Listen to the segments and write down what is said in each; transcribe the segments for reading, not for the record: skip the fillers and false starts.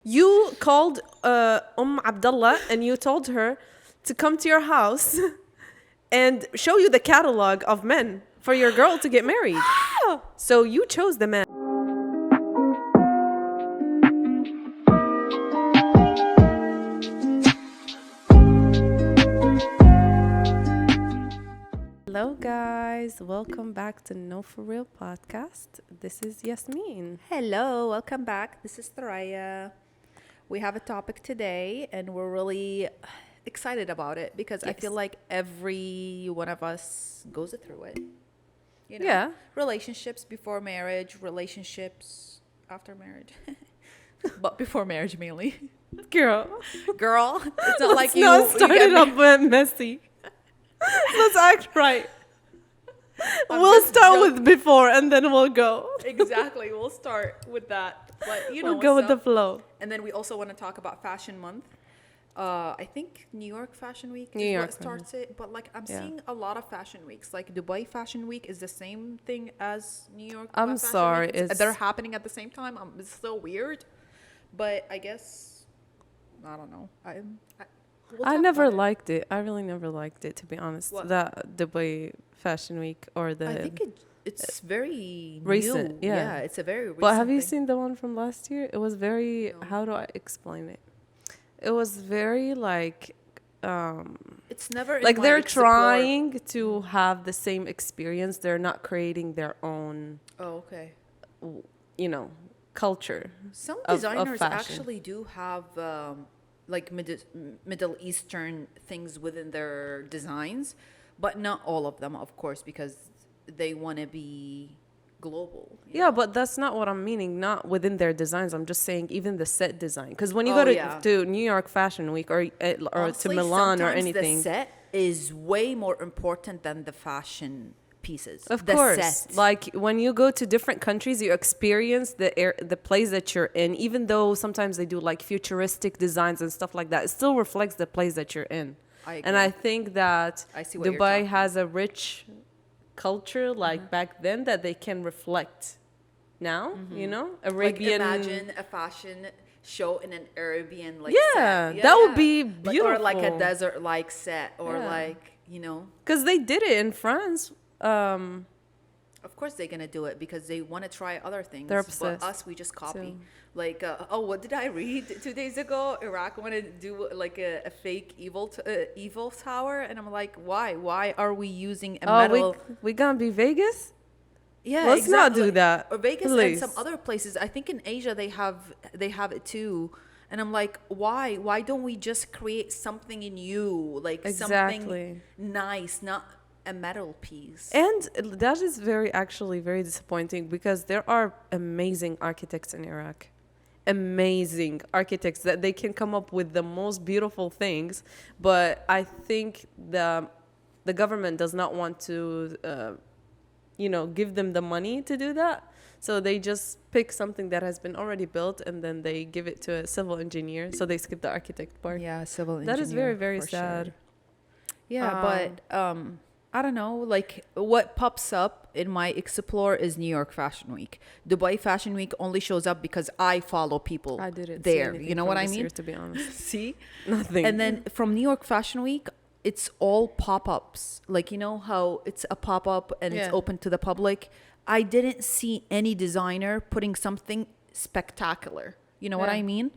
You called Abdullah and you told her to come to your house and show you the catalog of men for your girl to get married. So you chose the man. Hello guys, welcome back to No For Real podcast. This is Yasmeen. Hello, welcome back. This is Thuraya. We have a topic today and we're really excited about it because I feel like every one of us goes through it. You know, Yeah. relationships before marriage, relationships after marriage. But before marriage mainly. Girl, Girl, it's not like you not start get it up messy. Let's act right. I'm We'll just start joking. with before and then we'll go. Exactly. We'll start with that. But you know, We'll go with what's the up. flow. And then we also want to talk about Fashion Month. I think New York Fashion Week New is York what starts it. But like I'm Yeah. seeing a lot of fashion weeks. Like Dubai Fashion Week is the same thing as New York. I'm Fashion sorry, Week. it's- They're happening at the same time. It's so weird. But I guess I don't know. We'll I talk never about it. liked it. I really never liked it, to be honest. What? That Dubai Fashion Week or the. I think it's very recent, new. yeah. It's a very recent But have you thing. seen the one from last year? It was very. No. How do I explain it? It was very It's never in like my they're explore. trying to have the same experience. They're not creating their own, Oh, okay. culture. Some of designers fashion. actually do have like Middle Eastern things within their designs, but not all of them, of course, because they want to be global. you Yeah, know? but that's not what I'm meaning. Not within their designs. I'm just saying even the set design. Because when you Oh, go yeah. to New York Fashion Week or Honestly, to Milan or sometimes anything, the set is way more important than the fashion pieces. of the course, set. like when you go to different countries, you experience the place that you're in. Even though sometimes they do like futuristic designs and stuff like that, it still reflects the place that you're in. I And agree. I think that I see what you're Dubai talking has a rich culture like back then that they can reflect now. You know, like Arabian. imagine a fashion show in an Arabian like Yeah, set. that would be Or like a beautiful. desert like set or Yeah. like, you know. Because they did it in France. Of course they're gonna do it because they want to try other things. They're But obsessed. us, we just copy. So- Like, what did I read 2 days ago? Iraq wanted to do like a fake evil tower, and I'm like, why? Why are we using a Oh, metal? we gonna be Vegas? Yeah, Let's not do that, Or Vegas and please. some other places. I think in Asia they have it too. And I'm like, why? Why don't we just create something in you, like Exactly. something nice, not a metal piece? And that is actually very disappointing because there are amazing architects in Iraq. Amazing architects that they can come up with the most beautiful things, but I think the government does not want to give them the money to do that. So they just pick something that has been already built and then they give it to a civil engineer. So they skip the architect part. Yeah, civil engineer. That is very, very for sad. sure. Yeah, but I don't know. Like what pops up in my explore is New York Fashion Week. Dubai Fashion Week only shows up because I follow people I didn't see there. anything You know from what I this mean? year, to be honest. See? Nothing. And then from New York Fashion Week, it's all pop-ups. Like, you know how it's a pop-up and it's Yeah. open to the public? I didn't see any designer putting something spectacular. You know what Yeah. I mean?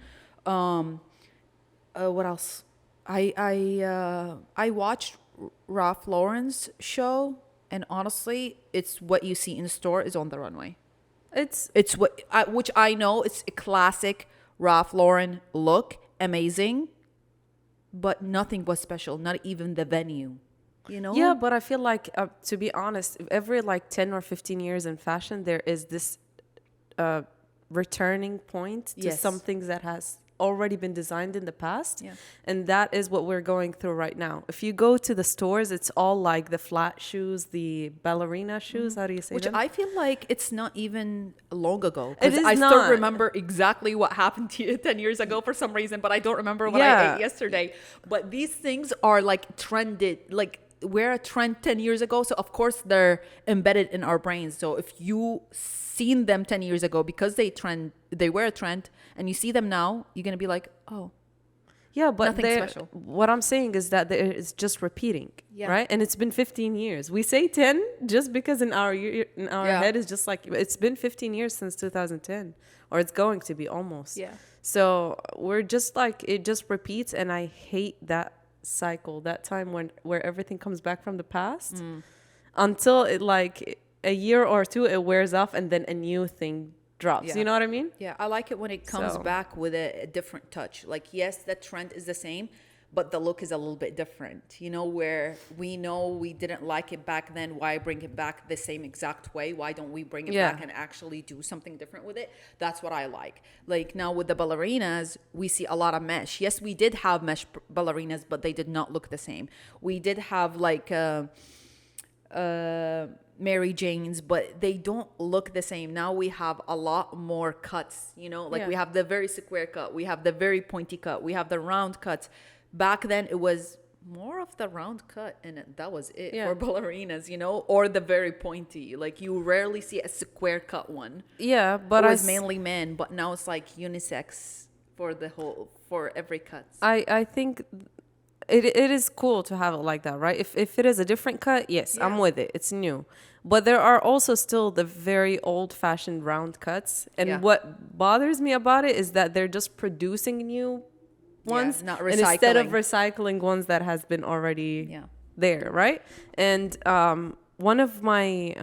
What else? I watched Ralph Lauren's show, and honestly, it's what you see in the store is on the runway. It's which I know it's a classic Ralph Lauren look, amazing, but nothing was special. Not even the venue. You know? Yeah, but I feel like, to be honest, every like 10 or 15 years in fashion, there is this returning point to Yes. some things that has already been designed in the past. Yeah. And that is what we're going through right now. If you go to the stores, it's all like the flat shoes, the ballerina shoes. How do you say Which them? I feel like it's not even long ago. It 'Cause is I still not. remember exactly what happened to you 10 years ago for some reason, but I don't remember what I Yeah. ate yesterday. But these things are like trended, like we're a trend 10 years ago, so of course they're embedded in our brains. So if you seen them 10 years ago because they were a trend, and you see them now, you're gonna be like, oh, Yeah, but nothing special. what I'm saying is that it's just repeating, Yeah. right? And it's been 15 years. We say 10 just because in our Yeah. head is just like it's been 15 years since 2010, or it's going to be almost. Yeah. So we're just like it just repeats, and I hate that cycle, that time where everything comes back from the past until it like a year or two it wears off, and then a new thing drops. Yeah. You know what I mean? Yeah, I like it when it comes So- back with a different touch. Like, yes, the trend is the same, but the look is a little bit different. You know, where we know we didn't like it back then. Why bring it back the same exact way? Why don't we bring it Yeah. back and actually do something different with it? That's what I like. Like now with the ballerinas, we see a lot of mesh. Yes, we did have mesh ballerinas, but they did not look the same. We did have like Mary Janes, but they don't look the same. Now we have a lot more cuts, you know, like Yeah. we have the very square cut, we have the very pointy cut, we have the round cuts. Back then it was more of the round cut, and that was it Yeah. for ballerinas, you know, or the very pointy. Like you rarely see a square cut one. Yeah, but It was mainly men, but now it's like unisex for every cut. I think it is cool to have it like that, right? If it is a different cut, yes, I'm Yeah. with it. It's new. But there are also still the very old-fashioned round cuts. And Yeah. what bothers me about it is that they're just producing new ones not and instead of recycling. recycling ones that has been already Yeah. there, right? And one of my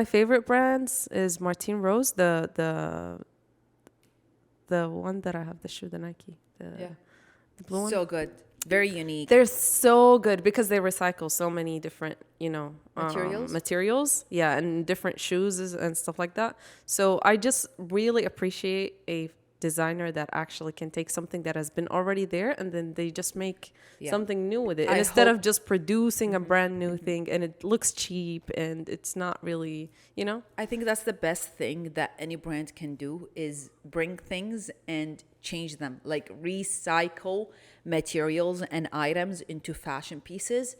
favorite brands is Martine Rose, the one that I have, the shoe, the Nike, Yeah. the blue one. So good. Very unique. They're so good because they recycle so many different, Materials? materials. Yeah, and different shoes and stuff like that. So I just really appreciate a designer that actually can take something that has been already there and then they just make Yeah. something new with it. And I instead hope- of just producing a brand new thing and it looks cheap and it's not really, I think that's the best thing that any brand can do is bring things and change them, like recycle materials and items into fashion pieces.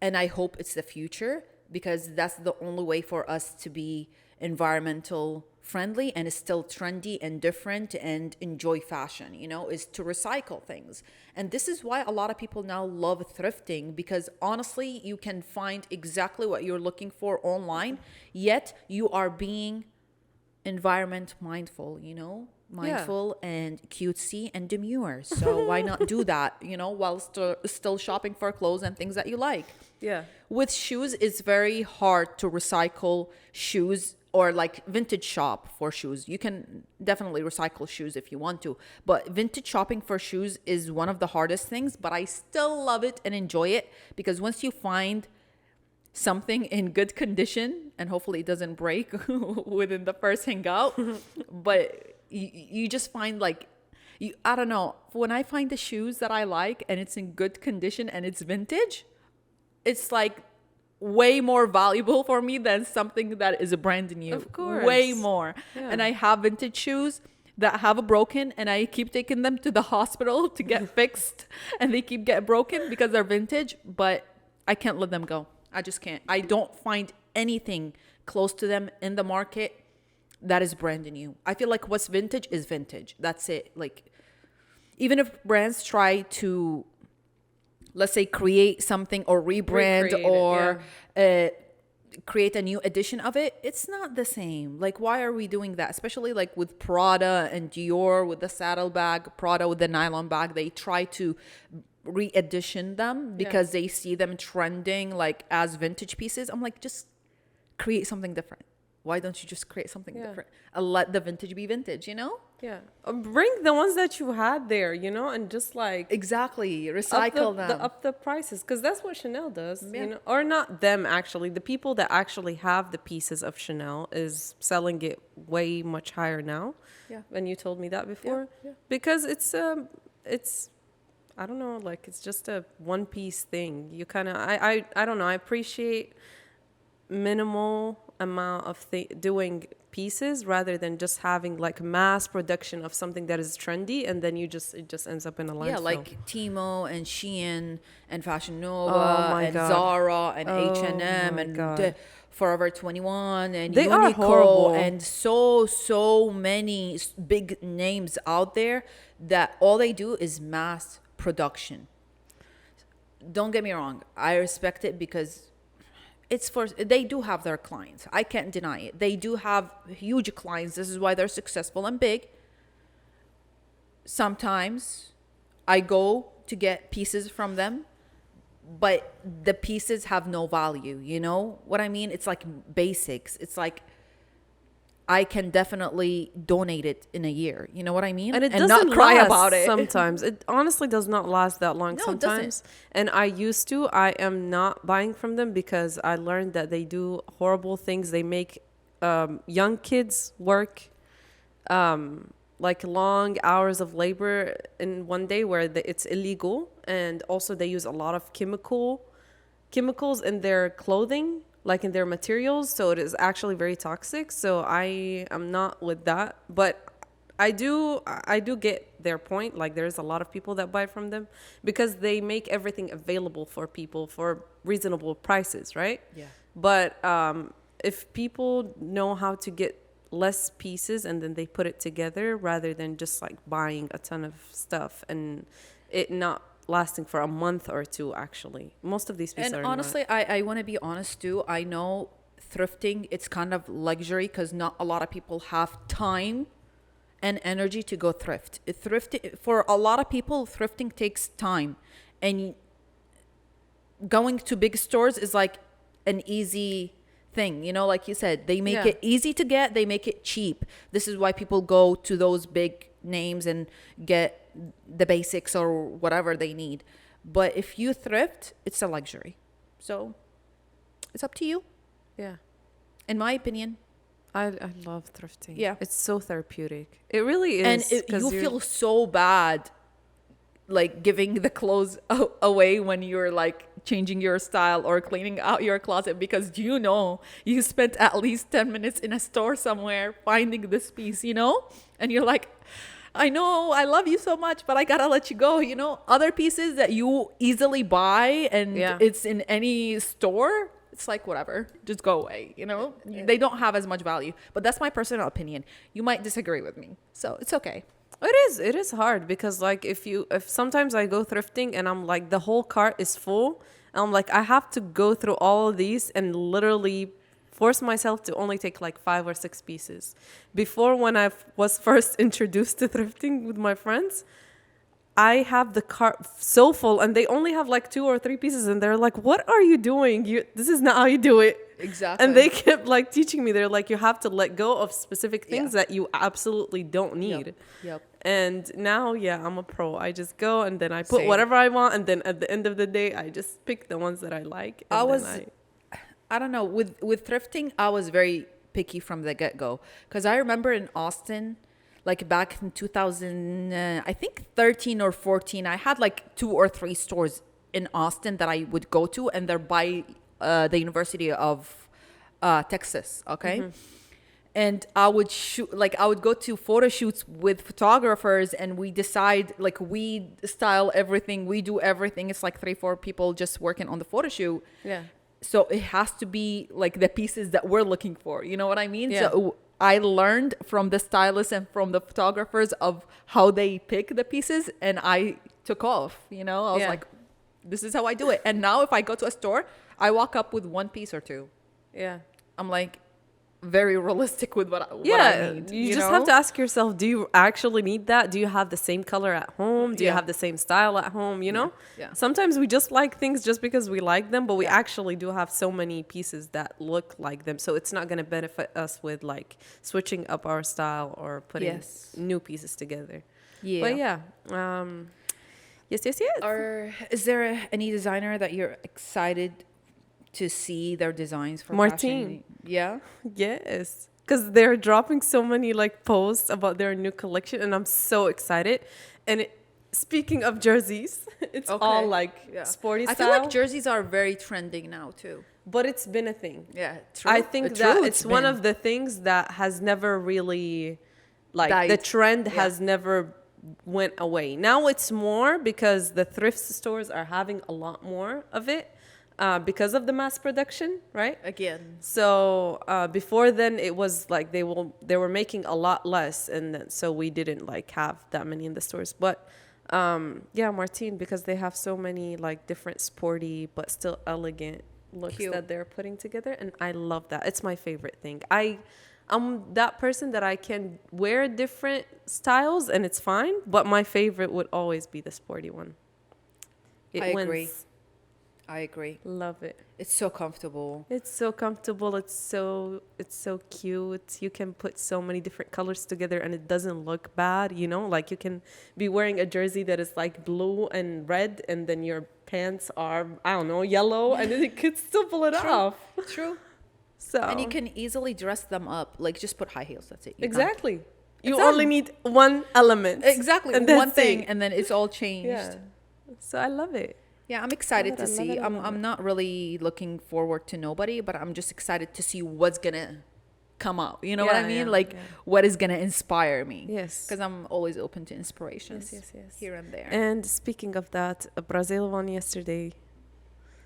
And I hope it's the future because that's the only way for us to be environmental friendly and is still trendy and different and enjoy fashion, is to recycle things. And this is why a lot of people now love thrifting, because honestly, you can find exactly what you're looking for online, yet you are being environment mindful, mindful and cutesy and demure. So why not do that, while still shopping for clothes and things that you like? Yeah. With shoes, it's very hard to recycle shoes or like vintage shop for shoes. You can definitely recycle shoes if you want to, but vintage shopping for shoes is one of the hardest things, but I still love it and enjoy it because once you find something in good condition and hopefully it doesn't break within the first hangout, but you just find like, I don't know, when I find the shoes that I like and it's in good condition and it's vintage, it's like way more valuable for me than something that is a brand new. Of course. Way more. Yeah. And I have vintage shoes that have a broken and I keep taking them to the hospital to get fixed and they keep getting broken because they're vintage, but I can't let them go. I just can't. I don't find anything close to them in the market that is brand new. I feel like what's vintage is vintage. That's it. Like, even if brands try to, let's say, create something or rebrand Recreate it, or create a new edition of it, it's not the same. Like, why are we doing that? Especially like with Prada and Dior with the saddlebag, Prada with the nylon bag, they try to re-edition them because they see them trending like as vintage pieces. I'm like, just create something different. Why don't you just create something different and let the vintage be vintage, Yeah. Bring the ones that you had there, and just like Exactly. Recycle them. up the prices, because that's what Chanel does, Yeah. or not them actually. The people that actually have the pieces of Chanel is selling it way much higher now. Yeah. And you told me that before. yeah. Because it's I don't know, like it's just a one piece thing. You kind of I don't know. I appreciate minimal amount of doing pieces rather than just having like mass production of something that is trendy and then it just ends up in a Yeah, landfill. like Timo and Shein and Fashion Oh Nova my and God. Zara and Oh H&M my and God. Forever 21 and They are Uniqlo horrible. and so many big names out there that all they do is mass production. Don't get me wrong, I respect it because it's for they do have their clients. I can't deny it. They do have huge clients. This is why they're successful and big. Sometimes I go to get pieces from them, but the pieces have no value. You know what I mean? It's like basics. It's like I can definitely donate it in a year. You know what I mean? And it And not doesn't cry last about it. sometimes. It honestly does not last that long No, it doesn't. sometimes. And I used to. I am not buying from them because I learned that they do horrible things. They make young kids work like long hours of labor in one day where it's illegal. And also they use a lot of chemicals in their clothing, like in their materials, so it is actually very toxic. So I am not with that, but I do get their point. Like there's a lot of people that buy from them because they make everything available for people for reasonable prices, right? Yeah. But if people know how to get less pieces and then they put it together rather than just like buying a ton of stuff and it not lasting for a month or two, actually most of these pieces And are not. honestly, I want to be honest too. I know thrifting, it's kind of luxury because not a lot of people have time and energy to go thrift. Thrifting for a lot of people, thrifting takes time, and going to big stores is like an easy thing. You know, like you said, they make Yeah. it easy to get, they make it cheap. This is why people go to those big names and get the basics or whatever they need. But if you thrift, it's a luxury. So it's up to you, Yeah. in my opinion. I love thrifting. Yeah. It's so therapeutic. It really And is. 'Cause you feel so bad like giving the clothes away when you're like changing your style or cleaning out your closet because you know you spent at least 10 minutes in a store somewhere finding this piece, you know, and you're like, I know I love you so much, but I gotta let you go. You know, other pieces that you easily buy and Yeah. it's in any store, it's like whatever, just go away. You know, they don't have as much value. But that's my personal opinion. You might disagree with me, so it's okay. It is hard because like if sometimes I go thrifting and I'm like the whole cart is full and I'm like I have to go through all of these and literally force myself to only take like 5 or 6 pieces. Before, when I was first introduced to thrifting with my friends, I have the cart so full and they only have like 2 or 3 pieces and they're like, "What are you doing? This is not how you do it." Exactly. And they kept like teaching me. They're like, "You have to let go of specific things Yeah. that you absolutely don't need." Yep. And now, yeah, I'm a pro. I just go and then I put Same. whatever I want and then at the end of the day, I just pick the ones that I like and I then was, I don't know, with thrifting, I was very picky from the get go because I remember in Austin, like back in 2000, I think 13 or 14, I had like 2 or 3 stores in Austin that I would go to, and they're by the University of Texas. Okay. And I would shoot, like I would go to photo shoots with photographers and we decide, like we style everything, we do everything. It's like 3, 4 people just working on the photo shoot. yeah. So it has to be like the pieces that we're looking for. You know what I mean? Yeah. So I learned from the stylists and from the photographers of how they pick the pieces, and I took off. You know, I was Yeah. like, this is how I do it. And now if I go to a store, I walk up with 1 piece or 2. Yeah. I'm like very realistic with what I Yeah, need. you just have to ask yourself, do you actually need that? Do you have the same color at home? Do you Yeah. have the same style at home? You know? Yeah. Sometimes we just like things just because we like them, but we Yeah. actually do have so many pieces that look like them. So it's not going to benefit us with like switching up our style or putting Yes. new pieces together. Yeah. But yeah. Yes, yes, yes. Is there any designer that you're excited to see their designs for Martine. fashion? Yeah. Yes. Because they're dropping so many like posts about their new collection and I'm so excited. And Speaking of jerseys, it's all like sporty I style. feel like jerseys are very trending now too. But it's been a thing. Yeah, true. I think that it's one of the things that has never really, like, died. the trend has never went away. Now it's more because the thrift stores are having a lot more of it because of the mass production, right? Again. So before then, it was like they were making a lot less, and then, so we didn't like have that many in the stores. But yeah, Martine, because they have so many like different sporty but still elegant looks that they're putting together, and I love that. It's my favorite thing. I'm that person that I can wear different styles and it's fine, but my favorite would always be the sporty one. I agree. I agree. Love it. It's so comfortable. It's so comfortable. It's so cute. You can put so many different colors together and it doesn't look bad, you know? Like you can be wearing a jersey that is like blue and red and then your pants are, I don't know, yellow, and then you could still pull it off. True. So And you can easily dress them up. Like just put high heels. That's it. Exactly. You only need one element. Exactly. And one thing and then it's all changed. Yeah. So I love it. Yeah, I'm excited to see. I'm not really looking forward to nobody, but I'm just excited to see what's gonna come out. You know what I mean? What is gonna inspire me? Yes. Because I'm always open to inspirations. Yes. Here and there. And speaking of that, Brazil won yesterday.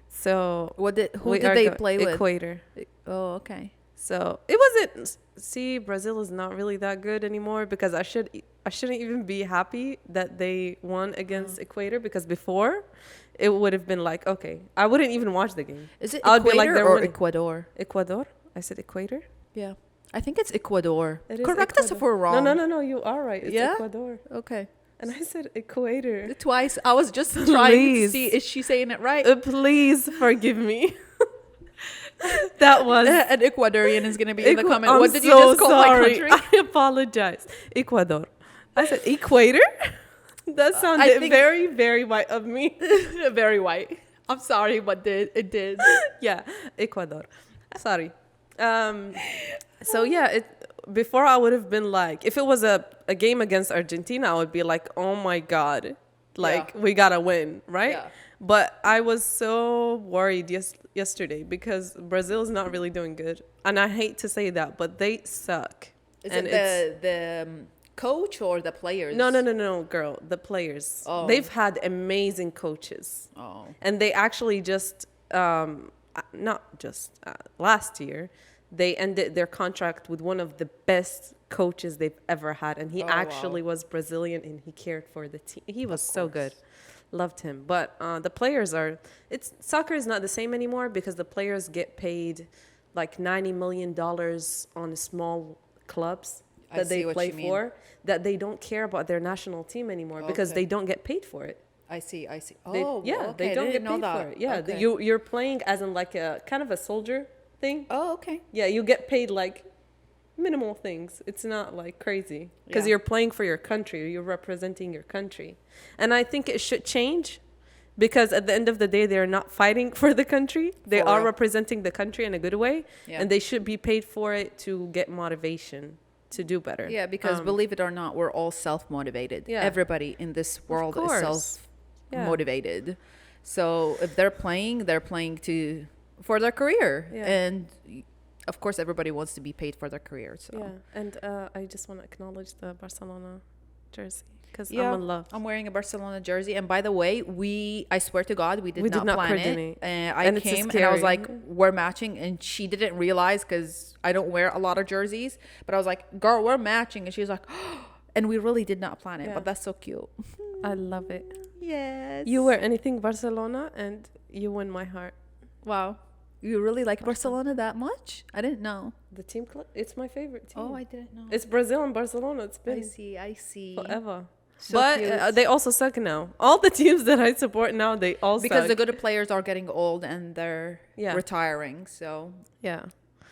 So who did they play with? Equator. Oh, okay. So it wasn't. See, Brazil is not really that good anymore because I shouldn't even be happy that they won against Equator, because before it would have been like, okay, I wouldn't even watch the game. Is it Equator or Ecuador? Ecuador. I said Equator. Yeah, I think it's Ecuador. Correct us if we're wrong. No. You are right. It's Ecuador. Okay. And I said Equator twice. I was just trying to see, is she saying it right? Please forgive me. That was an Ecuadorian is going to be in the comment. What did you so just call sorry. my country? I apologize. Ecuador. I said Equator. That sounded very, very white of me. Very white. I'm sorry, but it did. Yeah, Ecuador. Sorry. So yeah, before I would have been like, if it was a game against Argentina, I would be like, oh my God, like we gotta win, right? Yeah. But I was so worried yesterday because Brazil is not really doing good. And I hate to say that, but they suck. Is it the coach or the players? No, girl. The players. Oh. They've had amazing coaches. Oh. And they actually just, last year, they ended their contract with one of the best coaches they've ever had. And he actually was Brazilian and he cared for the team. He was so good. Loved him. But the players soccer is not the same anymore because the players get paid like $90 million on small clubs that they play for, that they don't care about their national team anymore because they don't get paid for it. I see. They don't get paid for it. Yeah, you're playing as in like a kind of a soldier thing. Oh, okay. Yeah, you get paid like minimal things. It's not like crazy because you're playing for your country. You're representing your country. And I think it should change because at the end of the day, they're not fighting for the country. They are representing the country in a good way. Yeah. And they should be paid for it to get motivation to do better. Yeah, because believe it or not, we're all self-motivated. Yeah. Everybody in this world is self-motivated. So if they're playing for their career. Yeah. And of course, everybody wants to be paid for their career. So. Yeah, and I just want to acknowledge the Barcelona jersey because I'm in love. I'm wearing a Barcelona jersey, and by the way, I swear to God, we did not plan coordinate. It. I came and I was like, we're matching, and she didn't realize because I don't wear a lot of jerseys, but I was like, girl, we're matching, and she was like, oh, and we really did not plan it, but that's so cute. I love it. Yes. You wear anything Barcelona, and you win my heart. Wow. You really like Barcelona that much? I didn't know. The team club, it's my favorite team. Oh, I didn't know. It's Brazil and Barcelona. It's been I see. Forever. So but they also suck now. All the teams that I support now, they all suck. Because the good players are getting old and they're retiring. So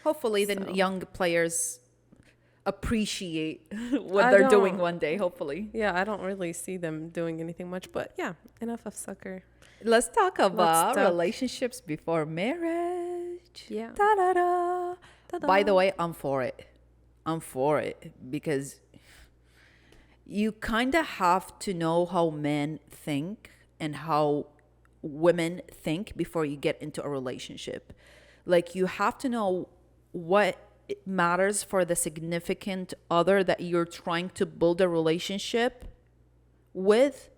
hopefully the young players appreciate what they're doing one day, hopefully. Yeah, I don't really see them doing anything much. But yeah, enough of soccer. Let's talk about relationships before marriage. Yeah. Ta-da-da. Ta-da. By the way, I'm for it because you kind of have to know how men think and how women think before you get into a relationship. Like, you have to know what it matters for the significant other that you're trying to build a relationship with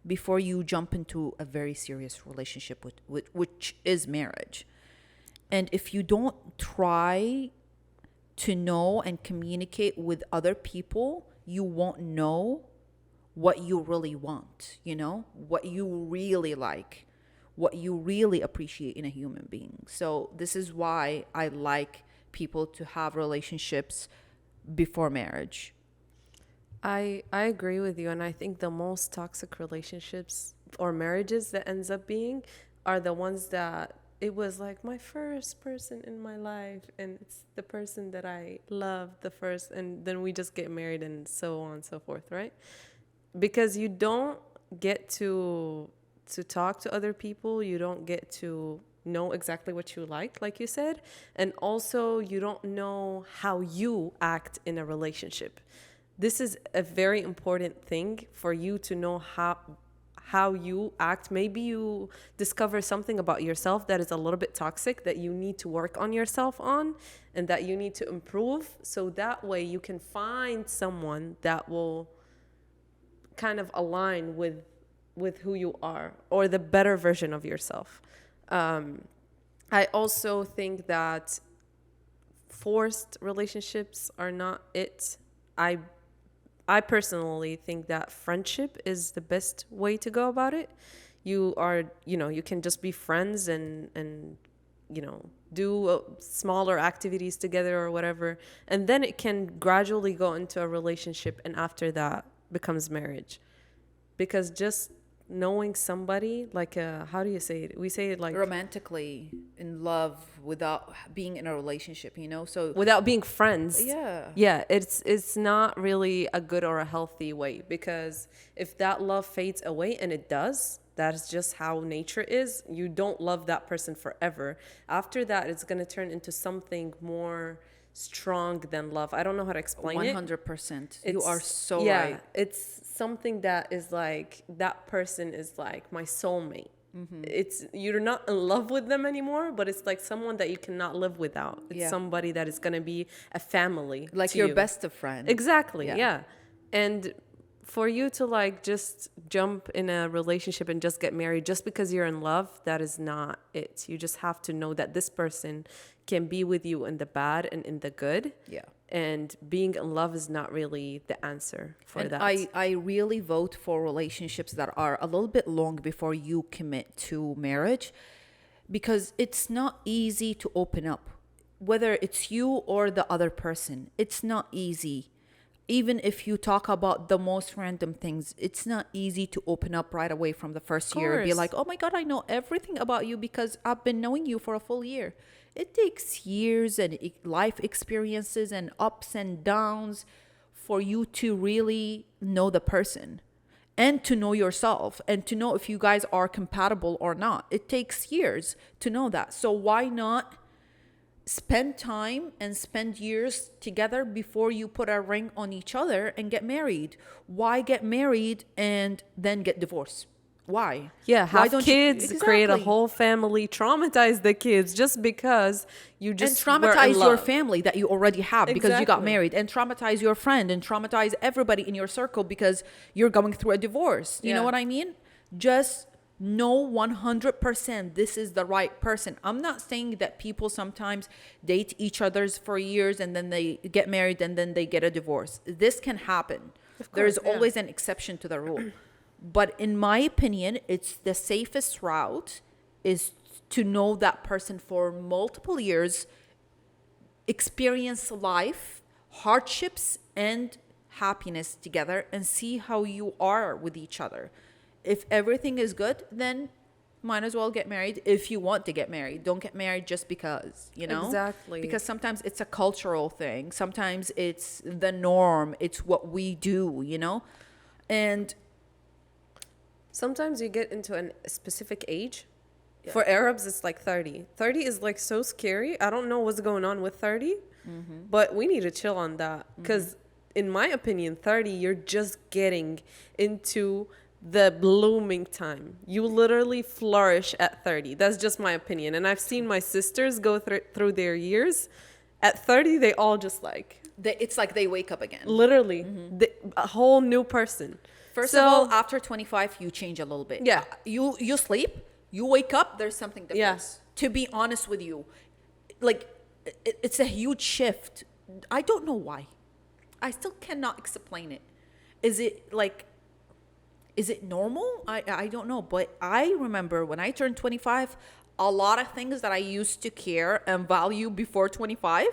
before you jump into a very serious relationship with which is marriage. And if you don't try to know and communicate with other people, you won't know what you really want, you know, what you really like, what you really appreciate in a human being. So this is why I like people to have relationships before marriage. I agree with you, and I think the most toxic relationships or marriages that ends up being are the ones that it was like my first person in my life, and it's the person that I love the first, and then we just get married and so on and so forth, right? Because you don't get to talk to other people, you don't get to know exactly what you like you said, and also you don't know how you act in a relationship. This is a very important thing for you to know how you act. Maybe you discover something about yourself that is a little bit toxic that you need to work on yourself on and that you need to improve, so that way you can find someone that will kind of align with who you are or the better version of yourself. I also think that forced relationships are not it. I I personally think that friendship is the best way to go about it. You are, you can just be friends and do smaller activities together or whatever, and then it can gradually go into a relationship, and after that becomes marriage. Because just knowing somebody, like how do you say it? We say it like Romantically in love without being in a relationship, you know? So without being friends. yeah. Yeah, it's not really a good or a healthy way, because if that love fades away, and it does, that's just how nature is. You don't love that person forever. After that, it's going to turn into something more strong than love. I don't know how to explain it. 100%. You are so Yeah, right. it's something that is like, that person is like my soulmate. It's, you're not in love with them anymore, but it's like someone that you cannot live without. It's Yeah. somebody that is going to be a family Like to your you. best of friend. Exactly, Yeah. yeah. And for you to like just jump in a relationship and just get married just because you're in love, that is not it. You just have to know that this person can be with you in the bad and in the good. Yeah. And being in love is not really the answer for And that. I really vote for relationships that are a little bit long before you commit to marriage, because it's not easy to open up, whether it's you or the other person. It's not easy. Even if you talk about the most random things, it's not easy to open up right away from the first year. Be course. like, oh my God, I know everything about you because I've been knowing you for a full year. It takes years and life experiences and ups and downs for you to really know the person and to know yourself and to know if you guys are compatible or not. It takes years to know that. So why not spend time and spend years together before you put a ring on each other and get married? Why get married and then get divorced? Why? Yeah, Why have don't kids, you, create a exactly. whole family, traumatize the kids just because you And just were in traumatize your love. family that you already have because you got Exactly. married, and traumatize your friend and traumatize everybody in your circle because you're going through a divorce. You know Yeah. what I mean? Just know 100% this is the right person. I'm not saying that people sometimes date each other's for years and then they get married and then they get a divorce. This can happen. There's course, yeah. always an exception to the rule. But in my opinion, it's the safest route is to know that person for multiple years, experience life, hardships, and happiness together, and see how you are with each other. If everything is good, then might as well get married if you want to get married. Don't get married just because, you know? Exactly. Because sometimes it's a cultural thing. Sometimes it's the norm. It's what we do, you know? And Sometimes you get into a specific age. Yeah. For Arabs, it's like 30. 30 is like so scary. I don't know what's going on with 30, but we need to chill on that, because in my opinion, 30, you're just getting into the blooming time. You literally flourish at 30. That's just my opinion. And I've seen my sisters go through their years. At 30, they all just like, It's like they wake up again. literally, a whole new person. First of all, after 25, you change a little bit. Yeah. You sleep, you wake up, there's something different. Yes. To be honest with you, like it's a huge shift. I don't know why. I still cannot explain it. Is it normal? I don't know. But I remember when I turned 25, a lot of things that I used to care and value before 25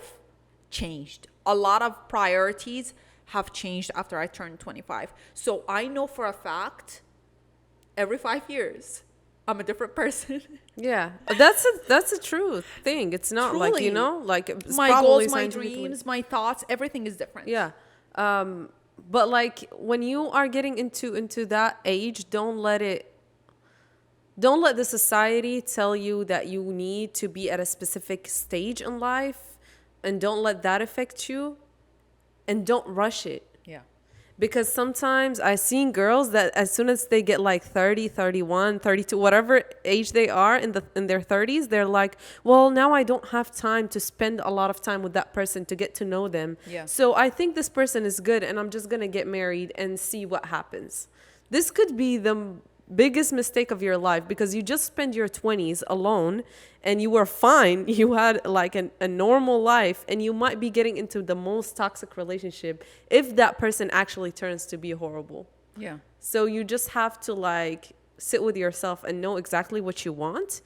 changed. A lot of priorities have changed after I turned 25. So I know for a fact, every 5 years, I'm a different person. Yeah, that's a true thing. It's not like, Truly. like it's My probably goals, my scientifically- dreams, my thoughts, everything is different. Yeah. But like when you are getting into that age, don't let the society tell you that you need to be at a specific stage in life, and don't let that affect you, and don't rush it. Yeah. Because sometimes I've seen girls that as soon as they get like 30, 31, 32, whatever age they are in their 30s, they're like, well, now I don't have time to spend a lot of time with that person to get to know them. Yeah. So I think this person is good and I'm just going to get married and see what happens. This could be the biggest mistake of your life, because you just spent your 20s alone and you were fine. You had like a normal life, and you might be getting into the most toxic relationship if that person actually turns to be horrible. Yeah. So you just have to like sit with yourself and know exactly what you want.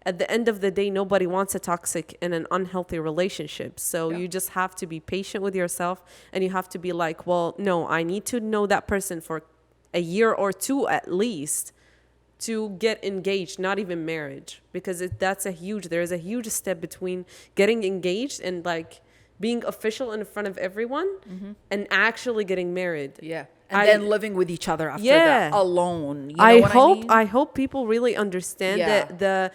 At the end of the day, nobody wants a toxic and an unhealthy relationship. So Yeah. you just have to be patient with yourself, and you have to be like, well, no, I need to know that person for a year or two at least to get engaged, not even marriage, because there's a huge step between getting engaged and like being official in front of everyone and actually getting married. Yeah. And then living with each other after Yeah. that alone. You know what I mean? I hope people really understand Yeah.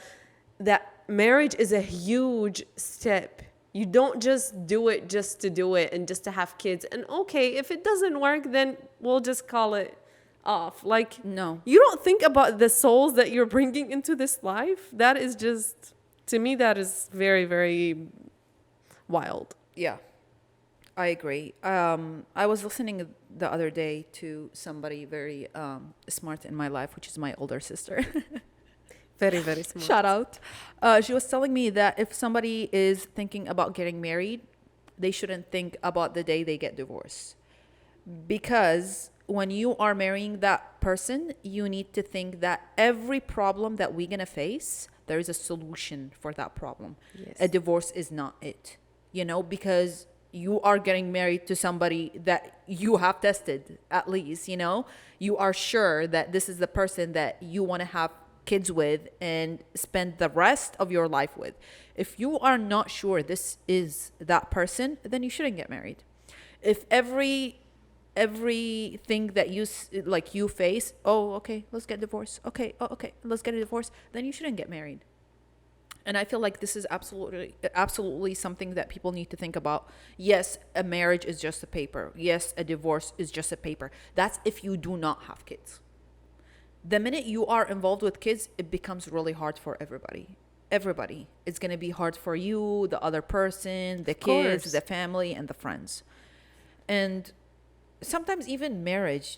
that marriage is a huge step. You don't just do it just to do it and just to have kids. And okay, if it doesn't work, then we'll just call it off. Like, No. you don't think about the souls that you're bringing into this life. That is just, to me, that is very, very wild. Yeah, I agree. I was listening the other day to somebody very smart in my life, which is my older sister. Very, very smart. Shout out. She was telling me that if somebody is thinking about getting married, they shouldn't think about the day they get divorced. Because when you are marrying that person, you need to think that every problem that we're going to face, there is a solution for that problem. Yes. A divorce is not it, because you are getting married to somebody that you have tested, at least, you are sure that this is the person that you want to have kids with and spend the rest of your life with. If you are not sure this is that person, then you shouldn't get married. If everything that you face, okay, let's get divorced. Okay, let's get a divorce. Then you shouldn't get married. And I feel like this is absolutely something that people need to think about. Yes, a marriage is just a paper. Yes, a divorce is just a paper. That's if you do not have kids. The minute you are involved with kids, it becomes really hard for everybody. It's going to be hard for you, the other person, the kids, the family, and the friends. And sometimes even marriage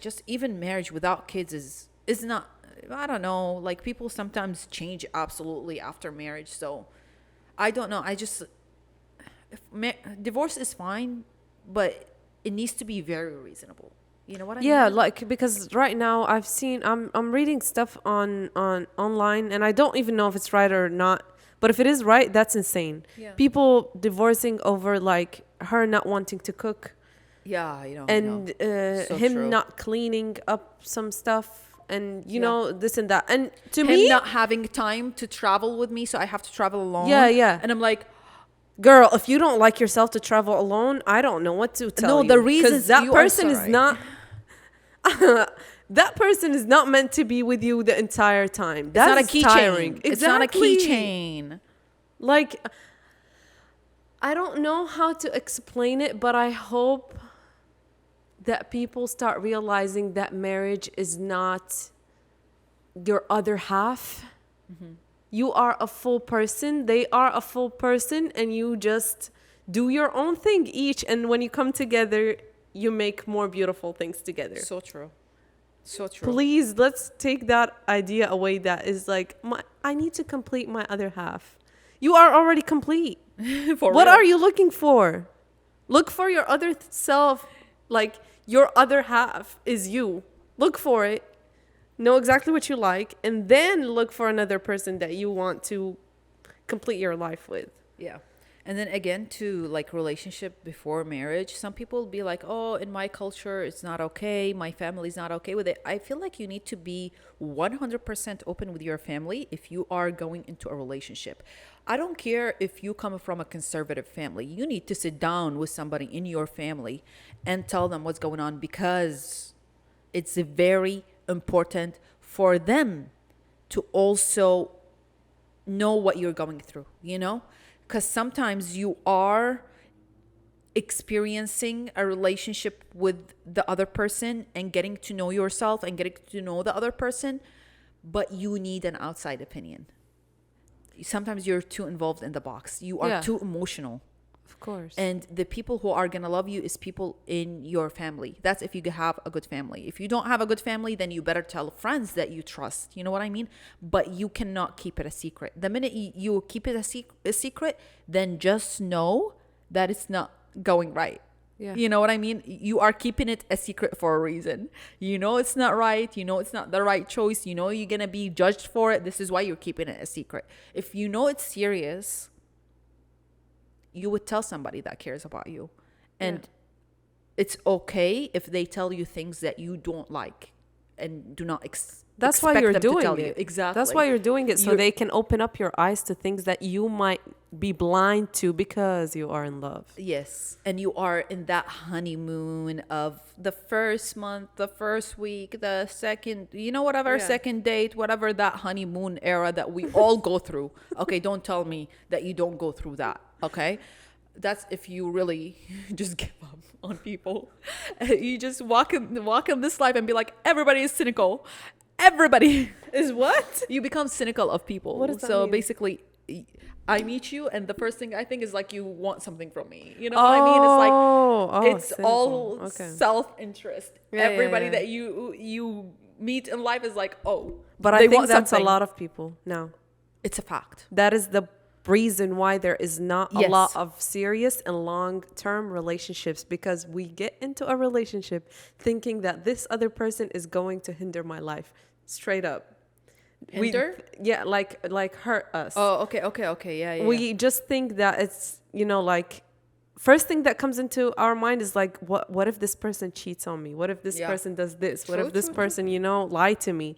without kids is not, I don't know, like people sometimes change absolutely after marriage. So I don't know. Divorce is fine, but it needs to be very reasonable. You know what I mean? Yeah, like, because right now I'm reading stuff on online, and I don't even know if it's right or not. But if it is right, that's insane. Yeah. People divorcing over like her not wanting to cook. Yeah, And So him true. not cleaning up some stuff, and this and that. And to him me, not having time to travel with me, so I have to travel alone. Yeah. And I'm like, girl, if you don't like yourself to travel alone, I don't know what to tell you. No, the reason 'Cause that you are person is sorry. not. That person is not meant to be with you the entire time. it's That's not a keychain. Exactly. It's not a keychain. Like, I don't know how to explain it, but I hope that people start realizing that marriage is not your other half. You are a full person, they are a full person, and you just do your own thing each. And when you come together, you make more beautiful things together. So true. So true. Please, let's take that idea away that is like, I need to complete my other half. You are already complete. For What real. are you looking for? Look for your other self. Like, your other half is you. Look for it. Know exactly what you like. And then look for another person that you want to complete your life with. Yeah. And then again, to like relationship before marriage, some people be like, oh, in my culture, it's not okay. My family's not okay with it. I feel like you need to be 100% open with your family if you are going into a relationship. I don't care if you come from a conservative family. You need to sit down with somebody in your family and tell them what's going on, because it's very important for them to also know what you're going through, you know? Because sometimes you are experiencing a relationship with the other person and getting to know yourself and getting to know the other person, but you need an outside opinion. Sometimes you're too involved in the box. You are too emotional. Of course. And the people who are going to love you is people in your family. That's if you have a good family. If you don't have a good family, then you better tell friends that you trust. You know what I mean? But you cannot keep it a secret. The minute you keep it a secret, then just know that it's not going right. Yeah. You know what I mean? You are keeping it a secret for a reason. You know it's not right. You know it's not the right choice. You know you're going to be judged for it. This is why you're keeping it a secret. If you know it's serious, you would tell somebody that cares about you. And it's okay if they tell you things that you don't like and do not that's why expect you're them to doing tell it. you. Exactly. That's why you're doing it, so they can open up your eyes to things that you might be blind to because you are in love. Yes. And you are in that honeymoon of the first month, the first week, the second, whatever, second date, whatever, that honeymoon era that we all go through. Okay, don't tell me that you don't go through that. Okay? That's if you really just give up on people. You just walk in this life and be like, everybody is cynical. Everybody Is what? you become cynical of people. What does that so mean? basically, I meet you and the first thing I think is like, you want something from me. You know what I mean? It's like it's cynical. all Okay. self-interest. Yeah, Everybody yeah. that you meet in life is like, oh, But they I think want that's something. a lot of people now. It's a fact. That is the reason why there is not a Yes. lot of serious and long-term relationships, because we get into a relationship thinking that this other person is going to hinder my life. Straight up. Hinder? Like hurt us. Oh, okay. Yeah. We just think that it's, like, first thing that comes into our mind is like, what if this person cheats on me? What if this Yeah. person does this? What True, if this true, person, lie to me?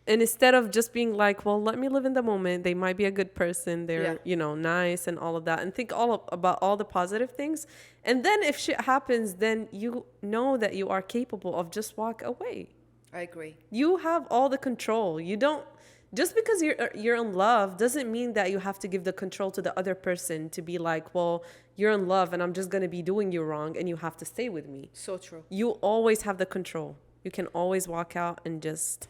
And instead of just being like, well, let me live in the moment. They might be a good person. They're, nice and all of that. And think about all the positive things. And then if shit happens, then you know that you are capable of just walk away. I agree. You have all the control. You don't, just because you're in love doesn't mean that you have to give the control to the other person to be like, well, you're in love and I'm just going to be doing you wrong and you have to stay with me. So true. You always have the control. You can always walk out and just,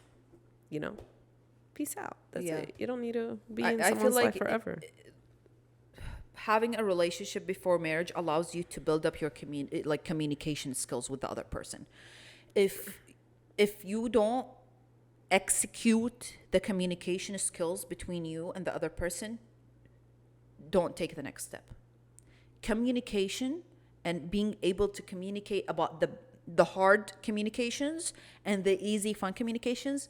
peace out. That's it. You don't need to be in someone's life forever. Having a relationship before marriage allows you to build up your communication skills with the other person. If you don't execute the communication skills between you and the other person, don't take the next step. Communication and being able to communicate about the hard communications and the easy, fun communications,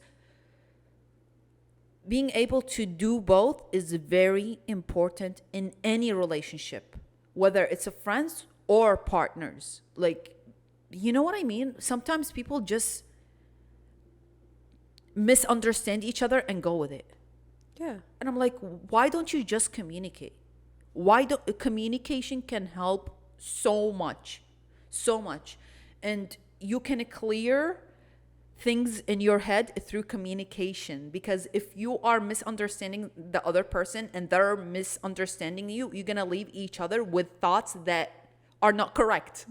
being able to do both is very important in any relationship, whether it's a friends or partners. Like, you know what I mean? Sometimes people just misunderstand each other and go with it. Yeah. And I'm like, why don't you just communicate? Communication can help so much. And you can clear things in your head through communication, because if you are misunderstanding the other person and they're misunderstanding you, you're going to leave each other with thoughts that are not correct.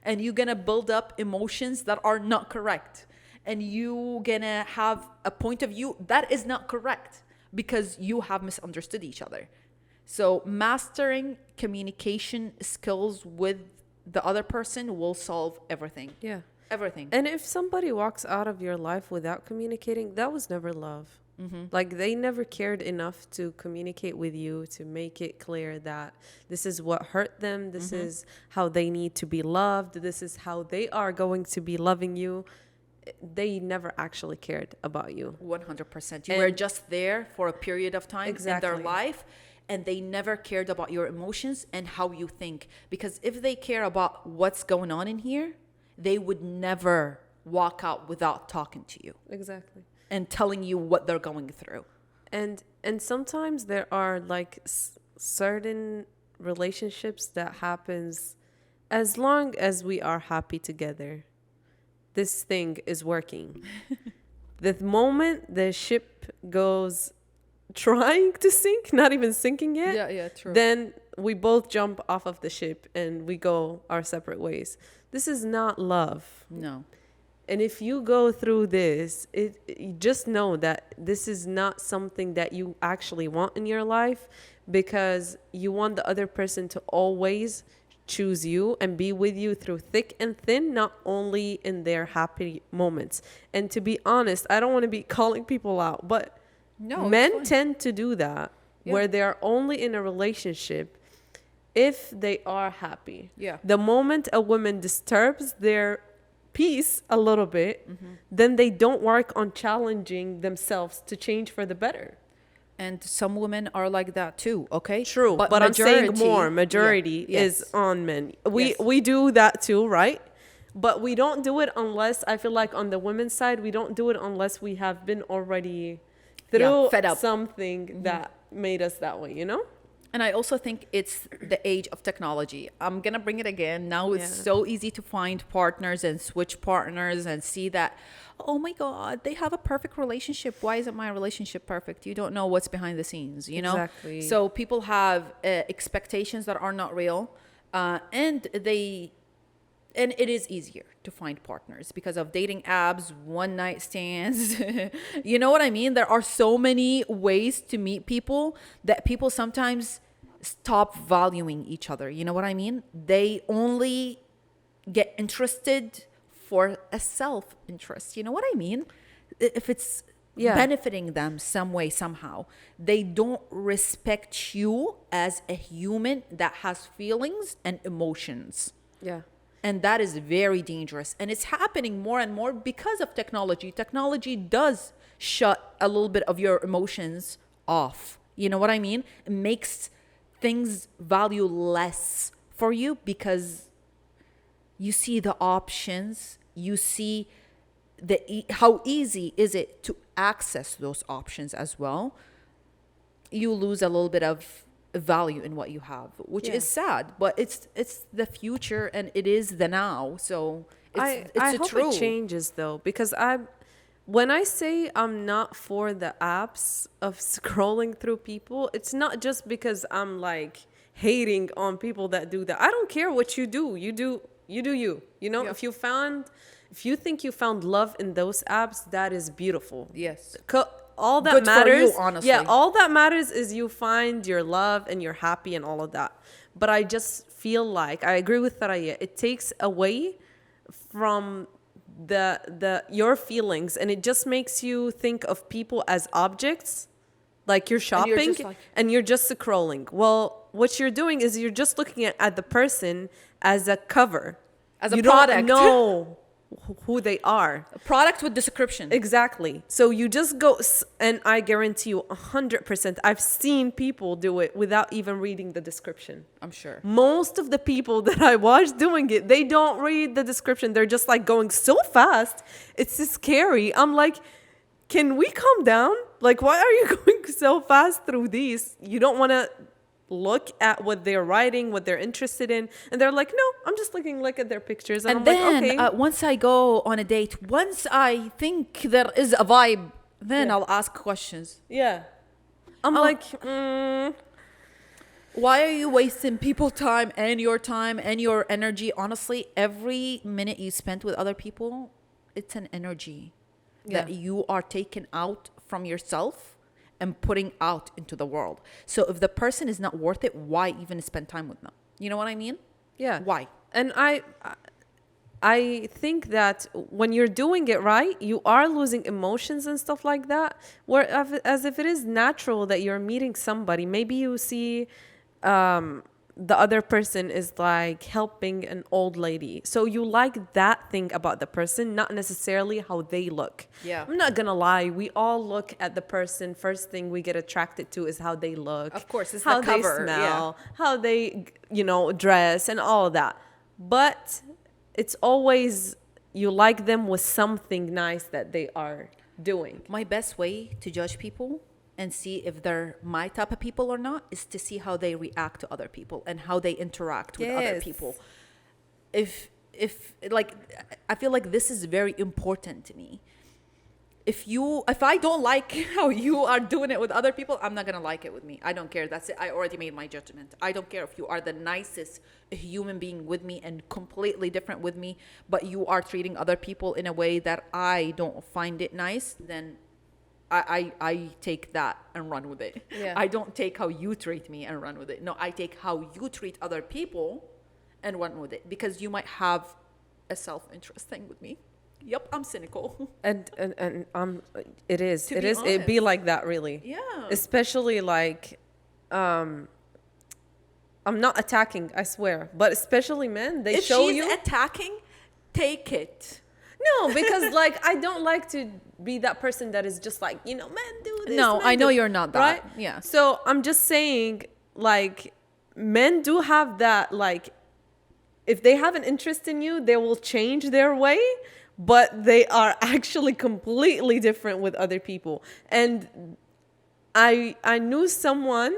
and you're gonna build up emotions that are not correct, and you gonna have a point of view that is not correct because you have misunderstood each other. So mastering communication skills with the other person will solve everything. Yeah. Everything. And if somebody walks out of your life without communicating, that was never love. Like they never cared enough to communicate with you to make it clear that this is what hurt them. This is how they need to be loved. This is how they are going to be loving you. They never actually cared about you. 100%. You were just there for a period of time in their life, and they never cared about your emotions and how you think. Because if they care about what's going on in here, they would never walk out without talking to you. Exactly. And telling you what they're going through. And sometimes there are like certain relationships that happens as long as we are happy together. This thing is working. The moment the ship goes trying to sink, not even sinking yet, true. then we both jump off of the ship and we go our separate ways. This is not love. No. And if you go through this, you just know that this is not something that you actually want in your life, because you want the other person to always choose you and be with you through thick and thin, not only in their happy moments. And to be honest, I don't want to be calling people out, but men tend to do that, where they're only in a relationship if they are happy. Yeah. The moment a woman disturbs their peace a little bit, then they don't work on challenging themselves to change for the better. And some women are like that too, okay? True, but I'm saying majority is on men. We do that too, right? But we don't do it unless, I feel like on the women's side, we don't do it unless we have been already through fed up. something that made us that way, you know? And I also think it's the age of technology. I'm going to bring it again. Now it's so easy to find partners and switch partners and see that, oh my God, they have a perfect relationship. Why isn't my relationship perfect? You don't know what's behind the scenes, you know? Exactly. So people have expectations that are not real. And it is easier to find partners because of dating apps, one night stands. You know what I mean? There are so many ways to meet people that people sometimes stop valuing each other. You know what I mean? They only get interested for a self-interest. You know what I mean? If it's benefiting them some way, somehow, they don't respect you as a human that has feelings and emotions. Yeah. And that is very dangerous. And it's happening more and more because of technology. Technology does shut a little bit of your emotions off. You know what I mean? It makes things value less for you because you see the options. You see how easy is it to access those options as well. You lose a little bit of value in what you have, which is sad, but it's the future and it is the now. So I hope it changes though, because when I say I'm not for the apps of scrolling through people, it's not just because I'm like hating on people that do that. I don't care what you do. You do you. You know, if you think you found love in those apps, that is beautiful. Yes. All that Good matters, for you, honestly. yeah, all that matters is you find your love and you're happy and all of that. But I just feel like I agree with Thuraya. It takes away from your feelings, and it just makes you think of people as objects, like you're shopping and you're just scrolling. Well, what you're doing is you're just looking at the person as a cover, as a you product. Don't know who they are. A product with description. Exactly. So you just go, and I guarantee you 100%, I've seen people do it without even reading the description. I'm sure. Most of the people that I watch doing it, they don't read the description. They're just like going so fast. It's just scary. I'm like, can we calm down? Like, why are you going so fast through these? You don't want to look at what they're writing, what they're interested in, and they're like, no, I'm just looking like at their pictures, and I'm then like, okay. Once I go on a date, once I think there is a vibe, then I'll ask questions. Yeah, I'm like, Why are you wasting people's time and your energy? Honestly, every minute you spend with other people, it's an energy that you are taking out from yourself and putting out into the world. So if the person is not worth it, why even spend time with them? You know what I mean? Yeah. Why? And I think that when you're doing it right, you are losing emotions and stuff like that. As if it is natural that you're meeting somebody. Maybe you see the other person is like helping an old lady. So you like that thing about the person, not necessarily how they look. Yeah. I'm not gonna lie. We all look at the person. First thing we get attracted to is how they look. Of course, it's how the cover. they smell, how they, dress and all of that. But it's always you like them with something nice that they are doing. My best way to judge people and see if they're my type of people or not is to see how they react to other people and how they interact with other people. If like, I feel like this is very important to me. If I don't like how you are doing it with other people, I'm not gonna like it with me. I don't care. That's it. I already made my judgment. I don't care if you are the nicest human being with me and completely different with me, but you are treating other people in a way that I don't find it nice, then I take that and run with it. Yeah. I don't take how you treat me and run with it. No, I take how you treat other people and run with it, because you might have a self-interest thing with me. Yep, I'm cynical. And it is. To It be is. It be honest. like that, really. Yeah. Especially like, I'm not attacking, I swear, but especially men, they If show she's you. attacking, take it. No, because like I don't like to be that person that is just like, men do this. No, men I know do-" you're not that. Right? Yeah. So I'm just saying, like, men do have that, like, if they have an interest in you, they will change their way, but they are actually completely different with other people. And I knew someone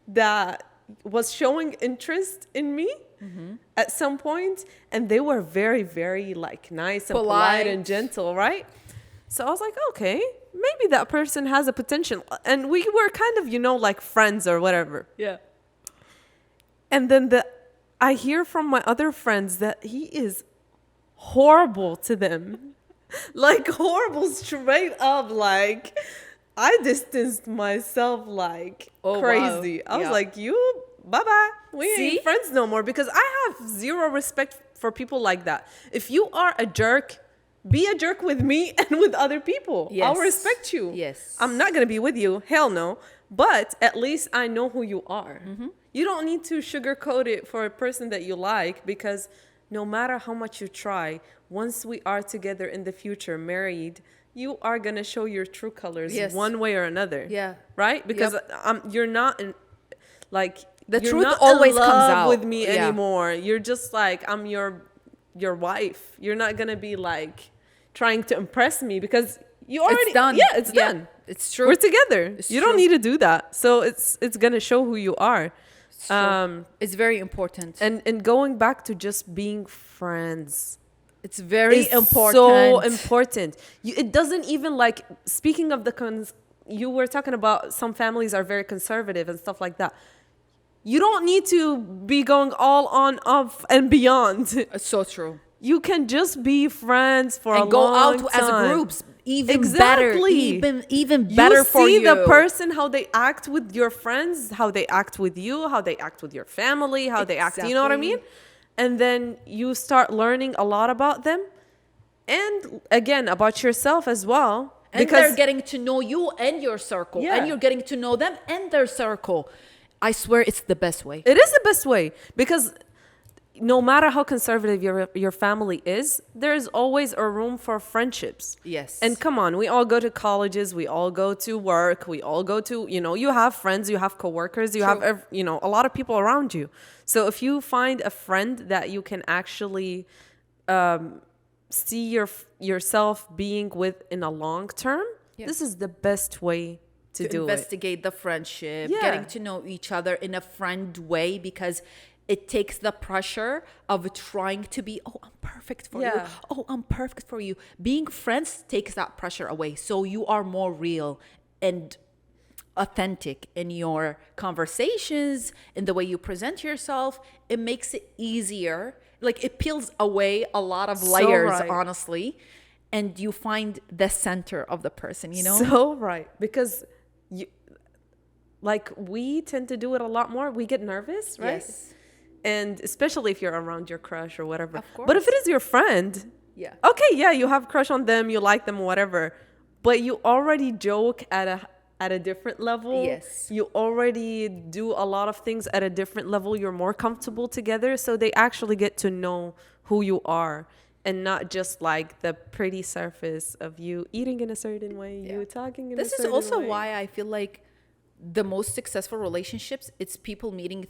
that was showing interest in me at some point, and they were very, very like nice and polite and gentle, right? So I was like, okay, maybe that person has a potential. And we were kind of, like friends or whatever. Yeah. And then I hear from my other friends that he is horrible to them. Like horrible, straight up. Like I distanced myself like crazy. Wow. I was Yeah. like, bye-bye. We See? ain't friends no more, because I have zero respect for people like that. If you are a jerk, be a jerk with me and with other people. Yes. I'll respect you. Yes. I'm not going to be with you. Hell no. But at least I know who you are. You don't need to sugarcoat it for a person that you like, because no matter how much you try, once we are together in the future, married, you are going to show your true colors one way or another. Yeah. Right? Because you're not in, like, The you're truth not always in comes love out. with me Yeah. anymore. You're just like, I'm your wife. You're not going to be like trying to impress me, because you already It's done. Yeah, it's done. It's true. We're together. It's You don't true. need to do that. So it's going to show who you are. It's very important. And going back to just being friends, It's very is important. so important. It doesn't even, like, speaking of you were talking about some families are very conservative and stuff like that. You don't need to be going all on, off, and beyond. It's so true. You can just be friends for a And go long out time. as groups. Even Exactly. better. Even better for you. You see the person, how they act with your friends, how they act with you, how they act with your family, how they act. You know what I mean? And then you start learning a lot about them. And again, about yourself as well. And they're getting to know you and your circle. Yeah. And you're getting to know them and their circle. I swear it's the best way. It is the best way, because no matter how conservative your family is, there is always a room for friendships. Yes. And come on, we all go to colleges, we all go to work, we all go to, you have friends, you have coworkers, you have, a lot of people around you. So if you find a friend that you can actually see yourself being with in a long term, this is the best way to do investigate the friendship, Yeah. getting to know each other in a friend way, because it takes the pressure of trying to be, oh, I'm perfect for you. Oh, I'm perfect for you. Being friends takes that pressure away. So you are more real. And authentic in your conversations, in the way you present yourself, it makes it easier. Like it peels away a lot of So layers, right. honestly, and you find the center of the person, you know? So right. Because you, like, we tend to do it a lot more. We get nervous, right? Yes. And especially if you're around your crush or whatever. Of But if it course. is your friend, Yeah. okay, yeah, you have a crush on them, you like them, whatever. But you already joke at a different level. Yes. You already do a lot of things at a different level. You're more comfortable together. So they actually get to know who you are, and not just like the pretty surface of you eating in a certain way, you talking in This a is certain also way. why I feel like the most successful relationships, it's people meeting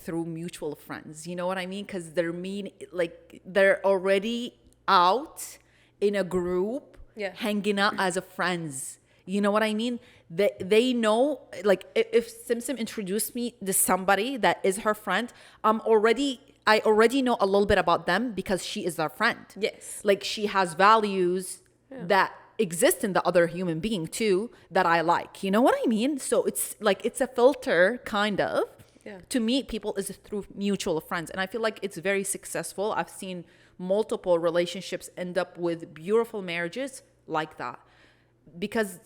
through mutual friends. You know what I mean? Because they're already out in a group, Yeah. hanging out as a friends. You know what I mean? They know, like if Simsim introduced me to somebody that is her friend, I already know a little bit about them because she is our friend. Yes. Like she has values that exist in the other human being too that I like. You know what I mean? So it's like it's a filter kind of to meet people is through mutual friends. And I feel like it's very successful. I've seen multiple relationships end up with beautiful marriages like that. Because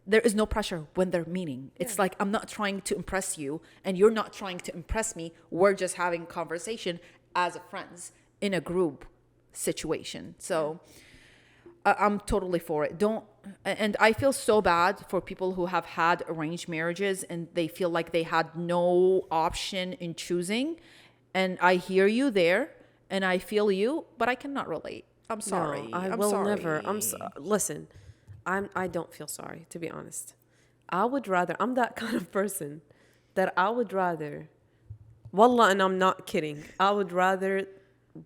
there is no pressure when they're meeting. It's like, I'm not trying to impress you and you're not trying to impress me. We're just having conversation as friends in a group situation. So I'm totally for it. And I feel so bad for people who have had arranged marriages and they feel like they had no option in choosing. And I hear you there and I feel you, but I cannot relate. I'm sorry. No, I I'm will sorry. never. Listen, I don't feel sorry, to be honest. I would rather, I'm that kind of person that I would rather, wallah, and I'm not kidding, I would rather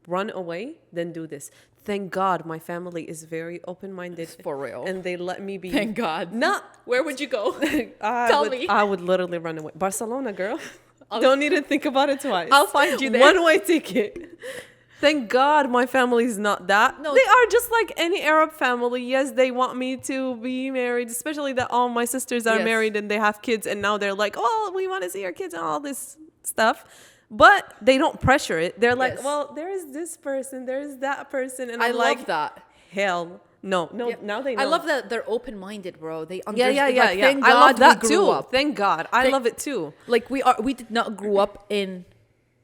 run away than do this. Thank God my family is very open-minded. For real. And they let me be. Thank God. No. Where would you go? Tell me. I would literally run away. Barcelona, girl. Don't even think about it twice. I'll find you there. One-way ticket. Thank God my family's not that. No. They are just like any Arab family. Yes, they want me to be married, especially that all my sisters are Yes. married and they have kids, and now they're like, oh, we want to see our kids and all this stuff. But they don't pressure it. They're like, Yes. well, there is this person, there is that person. And I I'm like like, that. hell, no. Yeah. Now they know. I love that they're open-minded, bro. They Yeah, understand. yeah, yeah, like, yeah. Thank I God love that we grew too. up. Thank God. I love it too. Like we did not grow up in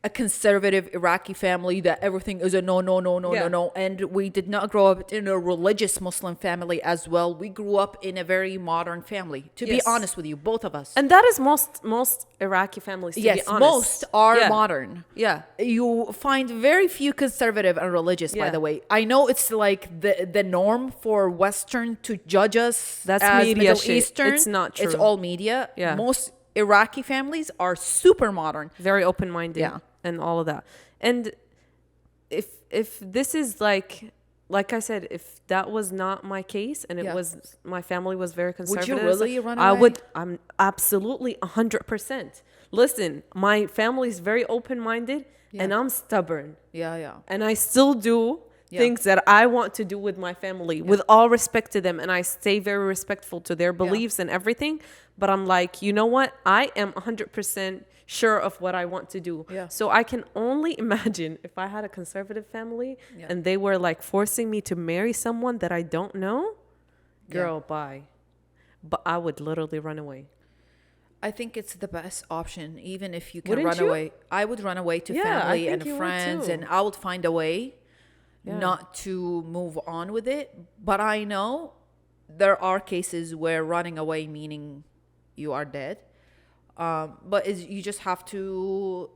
a conservative Iraqi family that everything is a no, no, no, no, Yeah. no, no. And we did not grow up in a religious Muslim family as well. We grew up in a very modern family. To be Yes. honest with you, both of us. And that is most Iraqi families, to be yes, honest. most are Yeah. modern. Yeah. You find very few conservative and religious, by Yeah. the way. I know it's like the norm for Western to judge us That's as media Middle shit. Eastern. It's not It's true. all media. Yeah. Most Iraqi families are super modern. Very open-minded. Yeah. And all of that. And if this is like I said, if that was not my case and it Yeah. was, my family was very conservative. really run I away? would, I'm absolutely 100%. Listen, my family is very open-minded and I'm stubborn. Yeah, yeah. And I still do Yeah. things that I want to do with my family with all respect to them. And I stay very respectful to their beliefs and everything. But I'm like, you know what? I am 100% sure of what I want to do. Yeah. So I can only imagine if I had a conservative family Yeah. and they were like forcing me to marry someone that I don't know, girl, bye. But I would literally run away. I think it's the best option, even if you can Wouldn't run you? away. I would run away to Yeah, I family think and you would friends, too. and I would find a way Yeah. not to move on with it. But I know there are cases where running away meaning you are dead. But you just have to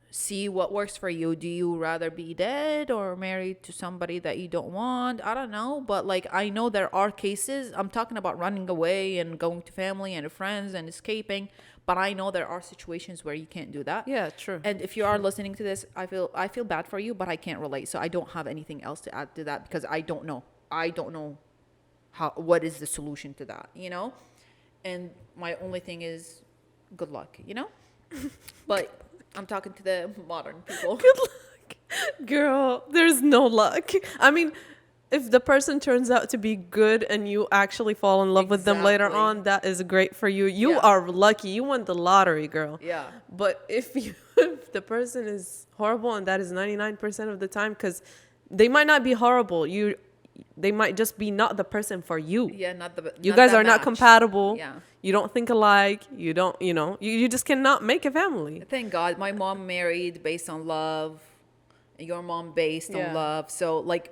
see what works for you. Do you rather be dead or married to somebody that you don't want? I don't know. But like, I know there are cases. I'm talking about running away and going to family and friends and escaping. But I know there are situations where you can't do that. Yeah, true. And if you are listening to this, I feel bad for you, but I can't relate. So I don't have anything else to add to that because I don't know. I don't know what is the solution to that, you know? And my only thing is good luck, you know? But I'm talking to the modern people. Good luck. Girl, there's no luck. I mean, if the person turns out to be good and you actually fall in love with them later on, that is great for you. You are lucky. You won the lottery, girl. Yeah. But if the person is horrible, and that is 99% of the time, because they might not be horrible, they might just be not the person for you. Yeah, You guys are not match. compatible. Yeah. You don't think alike. You don't, you just cannot make a family. Thank God my mom married based on love, your mom based on love. So like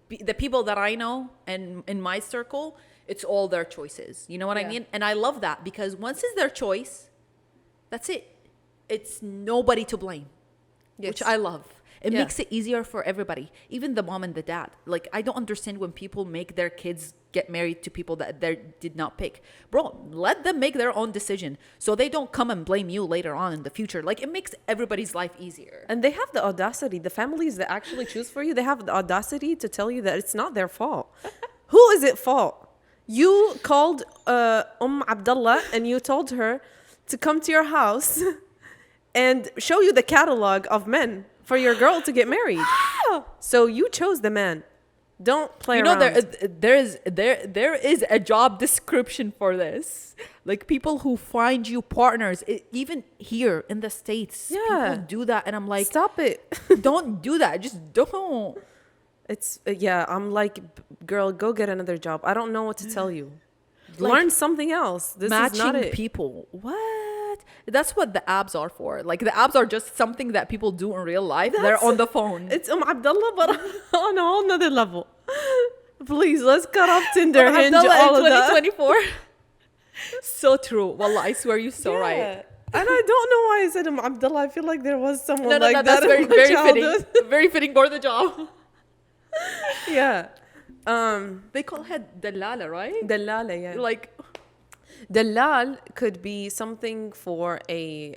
the people that I know and in my circle, it's all their choices. You know what I mean? And I love that, because once it's their choice, that's it. It's nobody to blame, which I love. It makes it easier for everybody, even the mom and the dad. Like, I don't understand when people make their kids get married to people that they did not pick. Bro, let them make their own decision so they don't come and blame you later on in the future. Like, it makes everybody's life easier. And they have the audacity, the families that actually choose for you, they have the audacity to tell you that it's not their fault. Who is it fault? You called Abdullah and you told her to come to your house and show you the catalog of men for your girl to get married. So you chose the man. Don't play around. There is a job description for this. Like, people who find you partners, even here in the States, people do that, and I'm like, stop it. Don't do that. Just don't. It's I'm like, girl, go get another job. I don't know what to tell you. Learn something else. This is not it. People. What? That's what the apps are for. Like, the apps are just something that people do in real life. They're on the phone. It's Abdullah, but on a whole nother level. Please, let's cut off Tinder, Hinge, all of that. 2024. So true. Wallah, I swear you're so right. And I don't know why I said Abdullah. I feel like there was someone like that. That's very fitting. Very fitting for the job. Yeah. They call her Dalala, right? Dalala, yeah. Like, Dalal could be something for a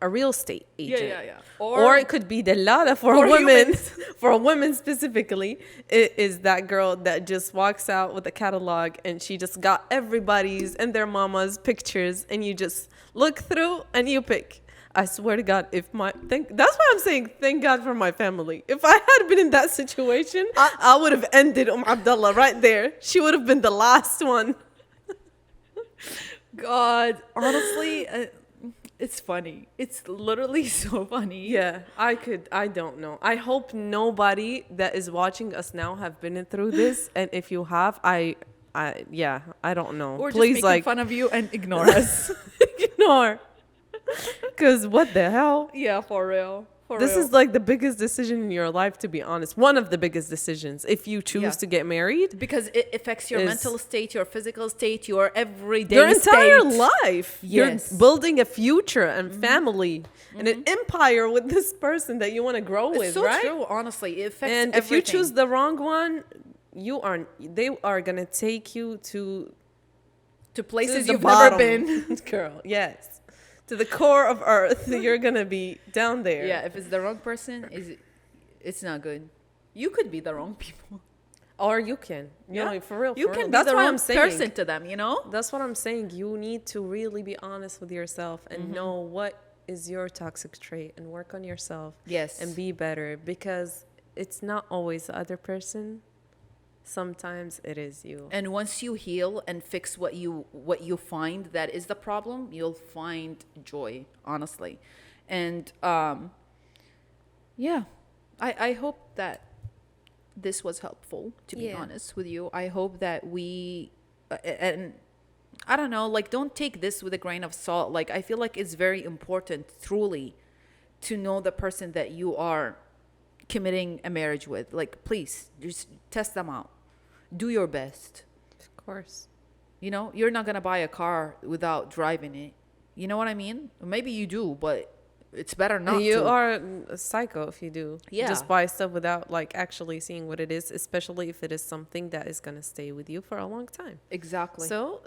real estate agent. Yeah. Or it could be Dalala for women. For women specifically, it is that girl that just walks out with a catalog and she just got everybody's and their mama's pictures, and you just look through and you pick. I swear to God, that's why I'm saying thank God for my family. If I had been in that situation, I would have ended Abdullah right there. She would have been the last one. God, honestly, it's funny. It's literally so funny. Yeah, I don't know. I hope nobody that is watching us now have been through this. And if you have, I don't know. Or please, just making fun of you and ignore us. Ignore. Because what the hell? Yeah, for real. This is like the biggest decision in your life, to be honest. One of the biggest decisions, if you choose to get married. Because it affects your mental state, your physical state, your everyday your entire state. life. Yes. You're building a future and family and an empire with this person that you want to grow with, right? It's so true, honestly. It affects and everything. if you choose the wrong one, they are going to take you to places you've never been. Girl, yes. To the core of earth, you're going to be down there. Yeah, if it's the wrong person, it's not good. You could be the wrong people. Or you can. You know, for real. You can be That's the what wrong I'm saying. person to them, you know? That's what I'm saying. You need to really be honest with yourself and know what is your toxic trait and work on yourself. Yes. And be better, because it's not always the other person. Sometimes it is you. And once you heal and fix what you find that is the problem, you'll find joy, honestly. And I hope that this was helpful, to be honest with you. I hope that we and I don't know, like, don't take this with a grain of salt. Like, I feel like it's very important, truly, to know the person that you are committing a marriage with. Like, please just test them out. Do your best. Of course. You know, you're not going to buy a car without driving it. You know what I mean? Maybe you do, but it's better not you to. are a psycho if you do. Yeah. Just buy stuff without like actually seeing what it is, especially if it is something that is going to stay with you for a long time. Exactly. So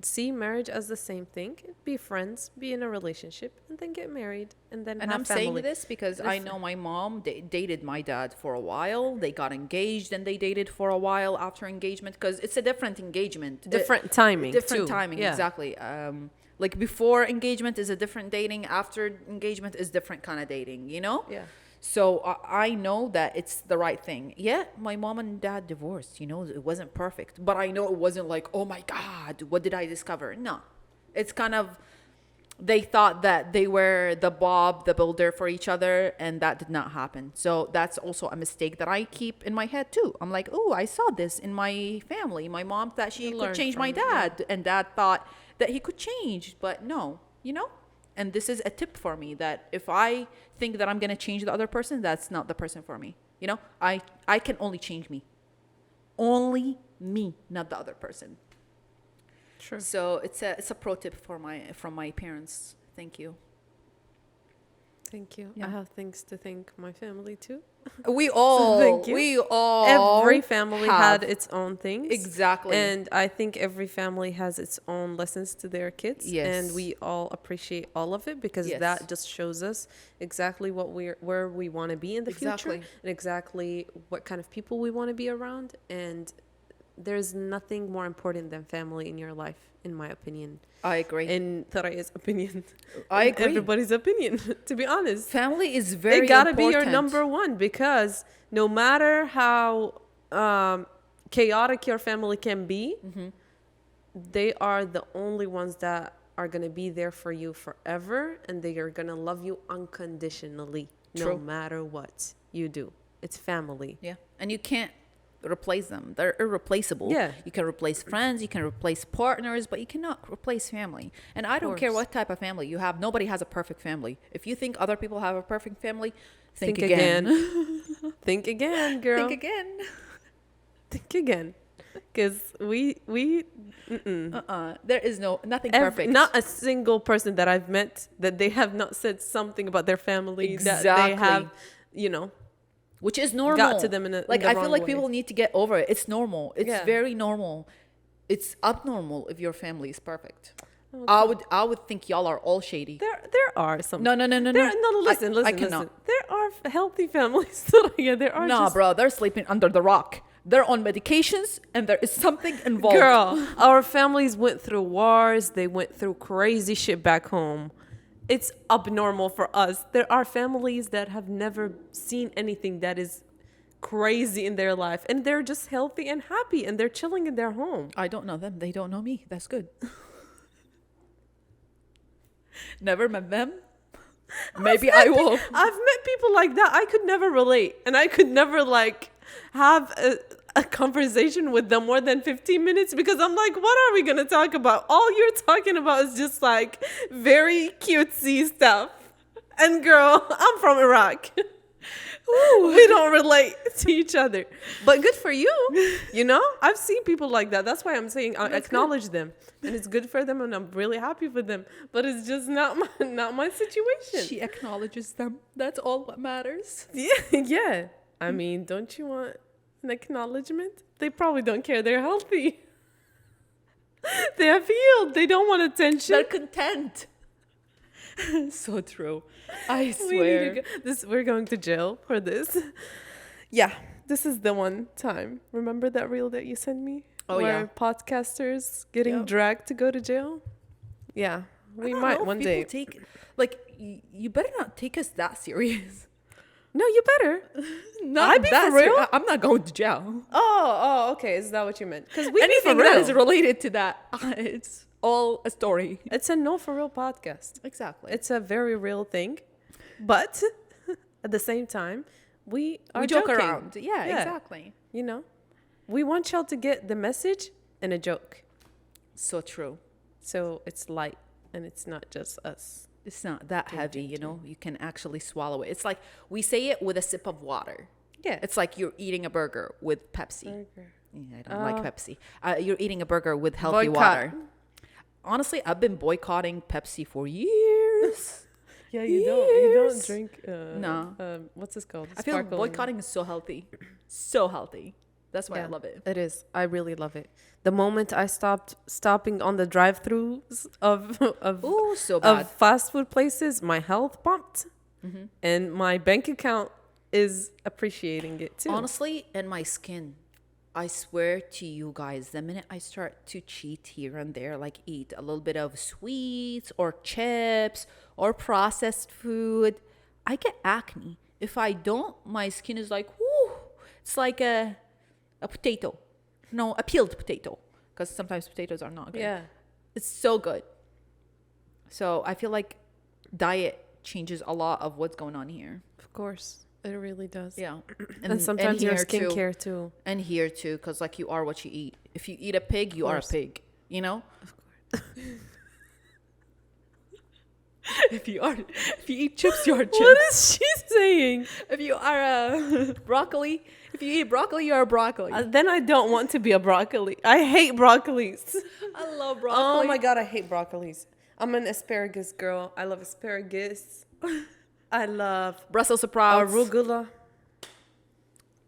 see marriage as the same thing. Be friends, be in a relationship, and then get married, and then have I'm family. saying this because I know my mom dated my dad for a while. They got engaged and they dated for a while after engagement, because it's a different engagement. Different timing. Different too. timing, Yeah. exactly. Like, before engagement is a different dating. After engagement is different kind of dating, you know? Yeah. So I know that it's the right thing. Yeah, my mom and dad divorced, it wasn't perfect. But I know it wasn't like, oh my God, what did I discover? No. It's kind of, they thought that they were the Bob, the builder for each other, and that did not happen. So that's also a mistake that I keep in my head too. I'm like, oh, I saw this in my family. My mom thought she could change my dad, and dad thought that he could change, but no, And this is a tip for me that if I think that I'm gonna change the other person, that's not the person for me. I can only change only me, not the other person. Sure. So it's a pro tip from my parents. Thank you. Thank you. Yeah. I have things to thank my family too. We all, Thank you. we all, Every family have. had its own things. Exactly. And I think every family has its own lessons to their kids. Yes. And we all appreciate all of it because Yes. that just shows us exactly where we want to be in the Exactly. future and exactly what kind of people we want to be around. And there's nothing more important than family in your life, in my opinion. I agree. In Thuraya's opinion. I In agree. everybody's opinion, to be honest. Family is very It gotta important. be your number one because no matter how chaotic your family can be, they are the only ones that are gonna be there for you forever, and they are gonna love you unconditionally, no True. matter what you do. It's family. Yeah. And you can't replace them. They're irreplaceable. Yeah. You can replace friends, you can replace partners, but you cannot replace family. And I don't care course. what type of family you have. Nobody has a perfect family. If you think other people have a perfect family, think again. Think again, girl. Think again. Think again. Because we There is nothing perfect. Not a single person that I've met that they have not said something about their family that they Exactly. have, Which is normal. got to them in I feel wrong like way. people need to get over it. It's normal. It's Yeah. very normal. It's abnormal if your family is perfect. Okay. I would think y'all are all shady. There are some. No. Listen. I cannot. There are healthy families. There are. Nah, just, bro, they're sleeping under the rock. They're on medications, and there is something involved. Girl, our families went through wars. They went through crazy shit back home. It's abnormal for us. There are families that have never seen anything that is crazy in their life, and they're just healthy and happy, and they're chilling in their home. I don't know them. They don't know me. That's good. Never met them. Maybe I will. I've met people like that. I could never relate, and I could never have a conversation with them more than 15 minutes because I'm like, what are we gonna talk about? All you're talking about is just very cutesy stuff. And girl, I'm from Iraq. We don't relate to each other, but good for you. I've seen people like that. That's why I'm saying I acknowledge them, and it's good for them, and I'm really happy for them. But it's just not my situation. She acknowledges them. That's all what matters. Yeah. I mean, don't you want an acknowledgement? They probably don't care. They're healthy. They have healed. They don't want attention. They're content. So true. I swear. We're going to jail for this. Yeah, this is the one time. Remember that reel that you sent me? Oh, where yeah. podcasters getting dragged to go to jail? Yeah, we might one day. You better not take us that serious. No, you better. Not I be that for real? I'm not going to jail. Oh, okay. Is that what you meant? Because we Anything be for that real. is related to that, it's all a story. It's a no for real podcast. Exactly. It's a very real thing, but at the same time, we we joke joking. around. Yeah, exactly. We want y'all to get the message in a joke, So true. so it's light and it's not just us. It's not that heavy, You can actually swallow it. It's like we say it with a sip of water. Yeah, It's like you're eating a burger with Pepsi. burger. Yeah, I don't like Pepsi. You're eating a burger with healthy Boycott. water. Honestly, I've been boycotting Pepsi for years. Yeah, you don't Years. drink. No. What's this called? I feel Sparkling. boycotting is so healthy. So healthy. That's why I Yeah, love it. It is. I really love it. The moment I stopping on the drive-throughs of Ooh, so bad. of fast food places, my health pumped, and my bank account is appreciating it too. Honestly, and my skin. I swear to you guys, the minute I start to cheat here and there, like eat a little bit of sweets or chips or processed food, I get acne. If I don't, my skin is like, whoo, it's like a potato. No, a peeled potato. Because sometimes potatoes are not good. Yeah. It's so good. So I feel like diet changes a lot of what's going on here. Of course. It really does. Yeah. And sometimes your here too. skincare too. And here too, because like you are what you eat. If you eat a pig, you are a pig. You know? Of course. If you eat chips, you are chips. What is she saying? If you are a broccoli, if you eat broccoli, you are a broccoli. Then I don't want to be a broccoli. I hate broccolis. I love broccoli. Oh my God, I hate broccolis. I'm an asparagus girl. I love asparagus. I love Brussels sprouts. arugula.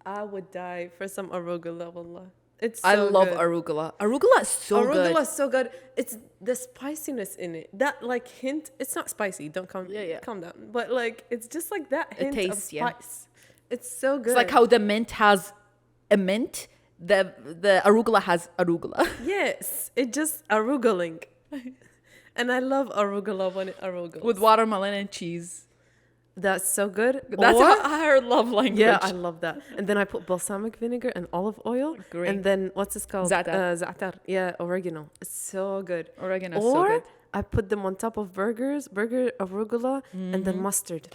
I would die for some arugula, wallah. It's so I love good. arugula. Arugula is so good. Arugula is so good. It's the spiciness in it. That like hint. It's not spicy. Don't calm down. But like it's just like that hint of spice. It's so good. It's like how the mint has a mint. The arugula has arugula. Yes, it just aruguling. And I love arugula when it arugula. With watermelon and cheese. That's so good. That's our love language. Yeah, I love that. And then I put balsamic vinegar and olive oil. Great. And then what's this called? Za'atar. Za'atar. Yeah, oregano. It's so good. Oregano is so good. I put them on top of burger arugula, and then mustard.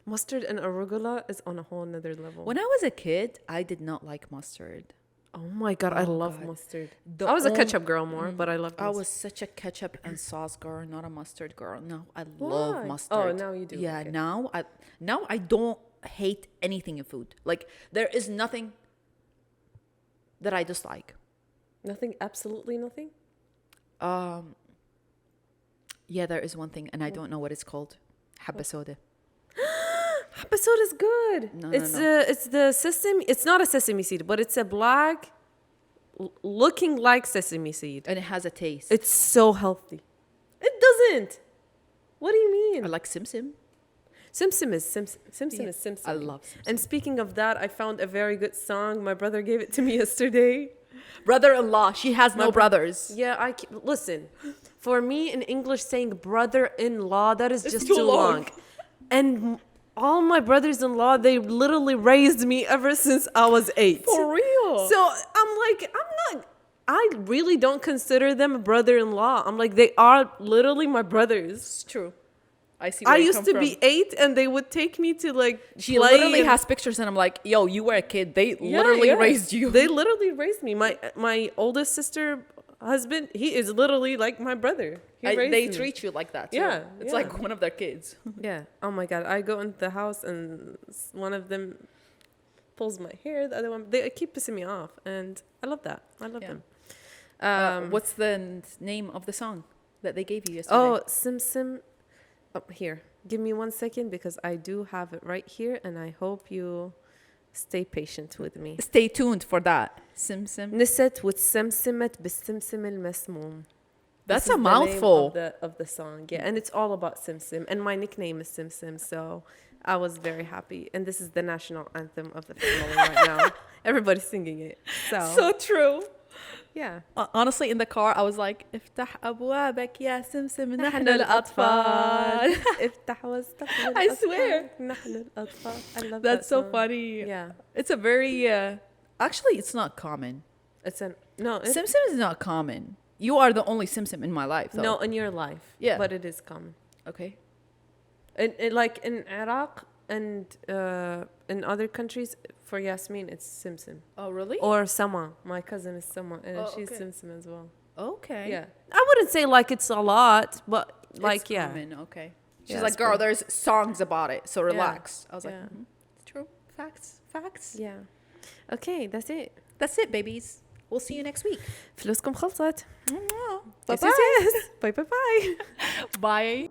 Mustard and arugula is on a whole nother level. When I was a kid, I did not like mustard. Oh my God, I love God. mustard. I was a only- ketchup girl more, but I love I mustard. was such a ketchup and sauce girl, not a mustard girl. No, I love Why? mustard. Oh, now you do. Yeah, Okay. now I don't hate anything in food. Like there is nothing that I dislike. Nothing, absolutely nothing? Yeah, there is one thing, and I don't know what it's called. Habba soda. Episode is good. No, it's no. it's the sesame. It's not a sesame seed, but it's a black, looking like sesame seed. And it has a taste. It's so healthy. It doesn't. What do you mean? I like Sim Sim. Simsim is Simsim. Simsim Yeah, is Simsim. I love Sim Sim. And speaking of that, I found a very good song. My brother gave it to me yesterday. Brother-in-law. She has no brothers. Yeah, listen. For me, in English, saying brother-in-law, that is It's just too too long. And all my brothers-in-law, they literally raised me ever since I was 8. For real. So I really don't consider them a brother-in-law. I'm like, they are literally my brothers. It's true. I see. I used to be 8 and they would take me to like She play literally and- has pictures, and I'm like, yo, you were a kid. They Yeah, literally yeah. raised you. They literally raised me. My oldest sister husband, he is literally like my brother. He raised they me. treat you like that too. Yeah, It's yeah. like one of their kids. Yeah. Oh my God. I go into the house and one of them pulls my hair. The other one, they keep pissing me off, and I love that. I love Yeah. them. What's the name of the song that they gave you yesterday? Oh, Sim. Oh, here. Give me 1 second because I do have it right here, and I hope you stay patient with me. Stay tuned for that. Sim Sim. نست وتسمسمت بالسمسم المسموم. That's This a is the name mouthful. of the song. Yeah, and it's all about Sim Sim, and my nickname is Sim Sim, so I was very happy. And this is the national anthem of the family right now. Everybody's singing it. So true. yeah. Honestly, in the car, I was like, افتح أبوابك يا سمسم نحن الأطفال. افتح واستقبل I swear. الأطفال. نحن الأطفال. I love That's that so song. funny. Yeah. It's a very, actually, it's not common. It's an no. Sim Sim is not common. You are the only Sim Sim in my life, though. No, in your life. Yeah. But it is common. Okay. Like in Iraq and in other countries, for Yasmeen, it's Simsim. Oh, really? Or Sama. My cousin is Sama, and Oh, she's okay. Simsim as well. Okay. Yeah. I wouldn't say like it's a lot, but like, It's yeah. common. Okay. She's Yeah, like, it's girl, cool. there's songs about it, so relax. I was like, Yeah. It's true. Facts. Facts. Yeah. Okay, that's it. That's it, babies. We'll see you next week. فلوسكم خلصت. Bye Yes, yes, yes. Bye bye bye. bye.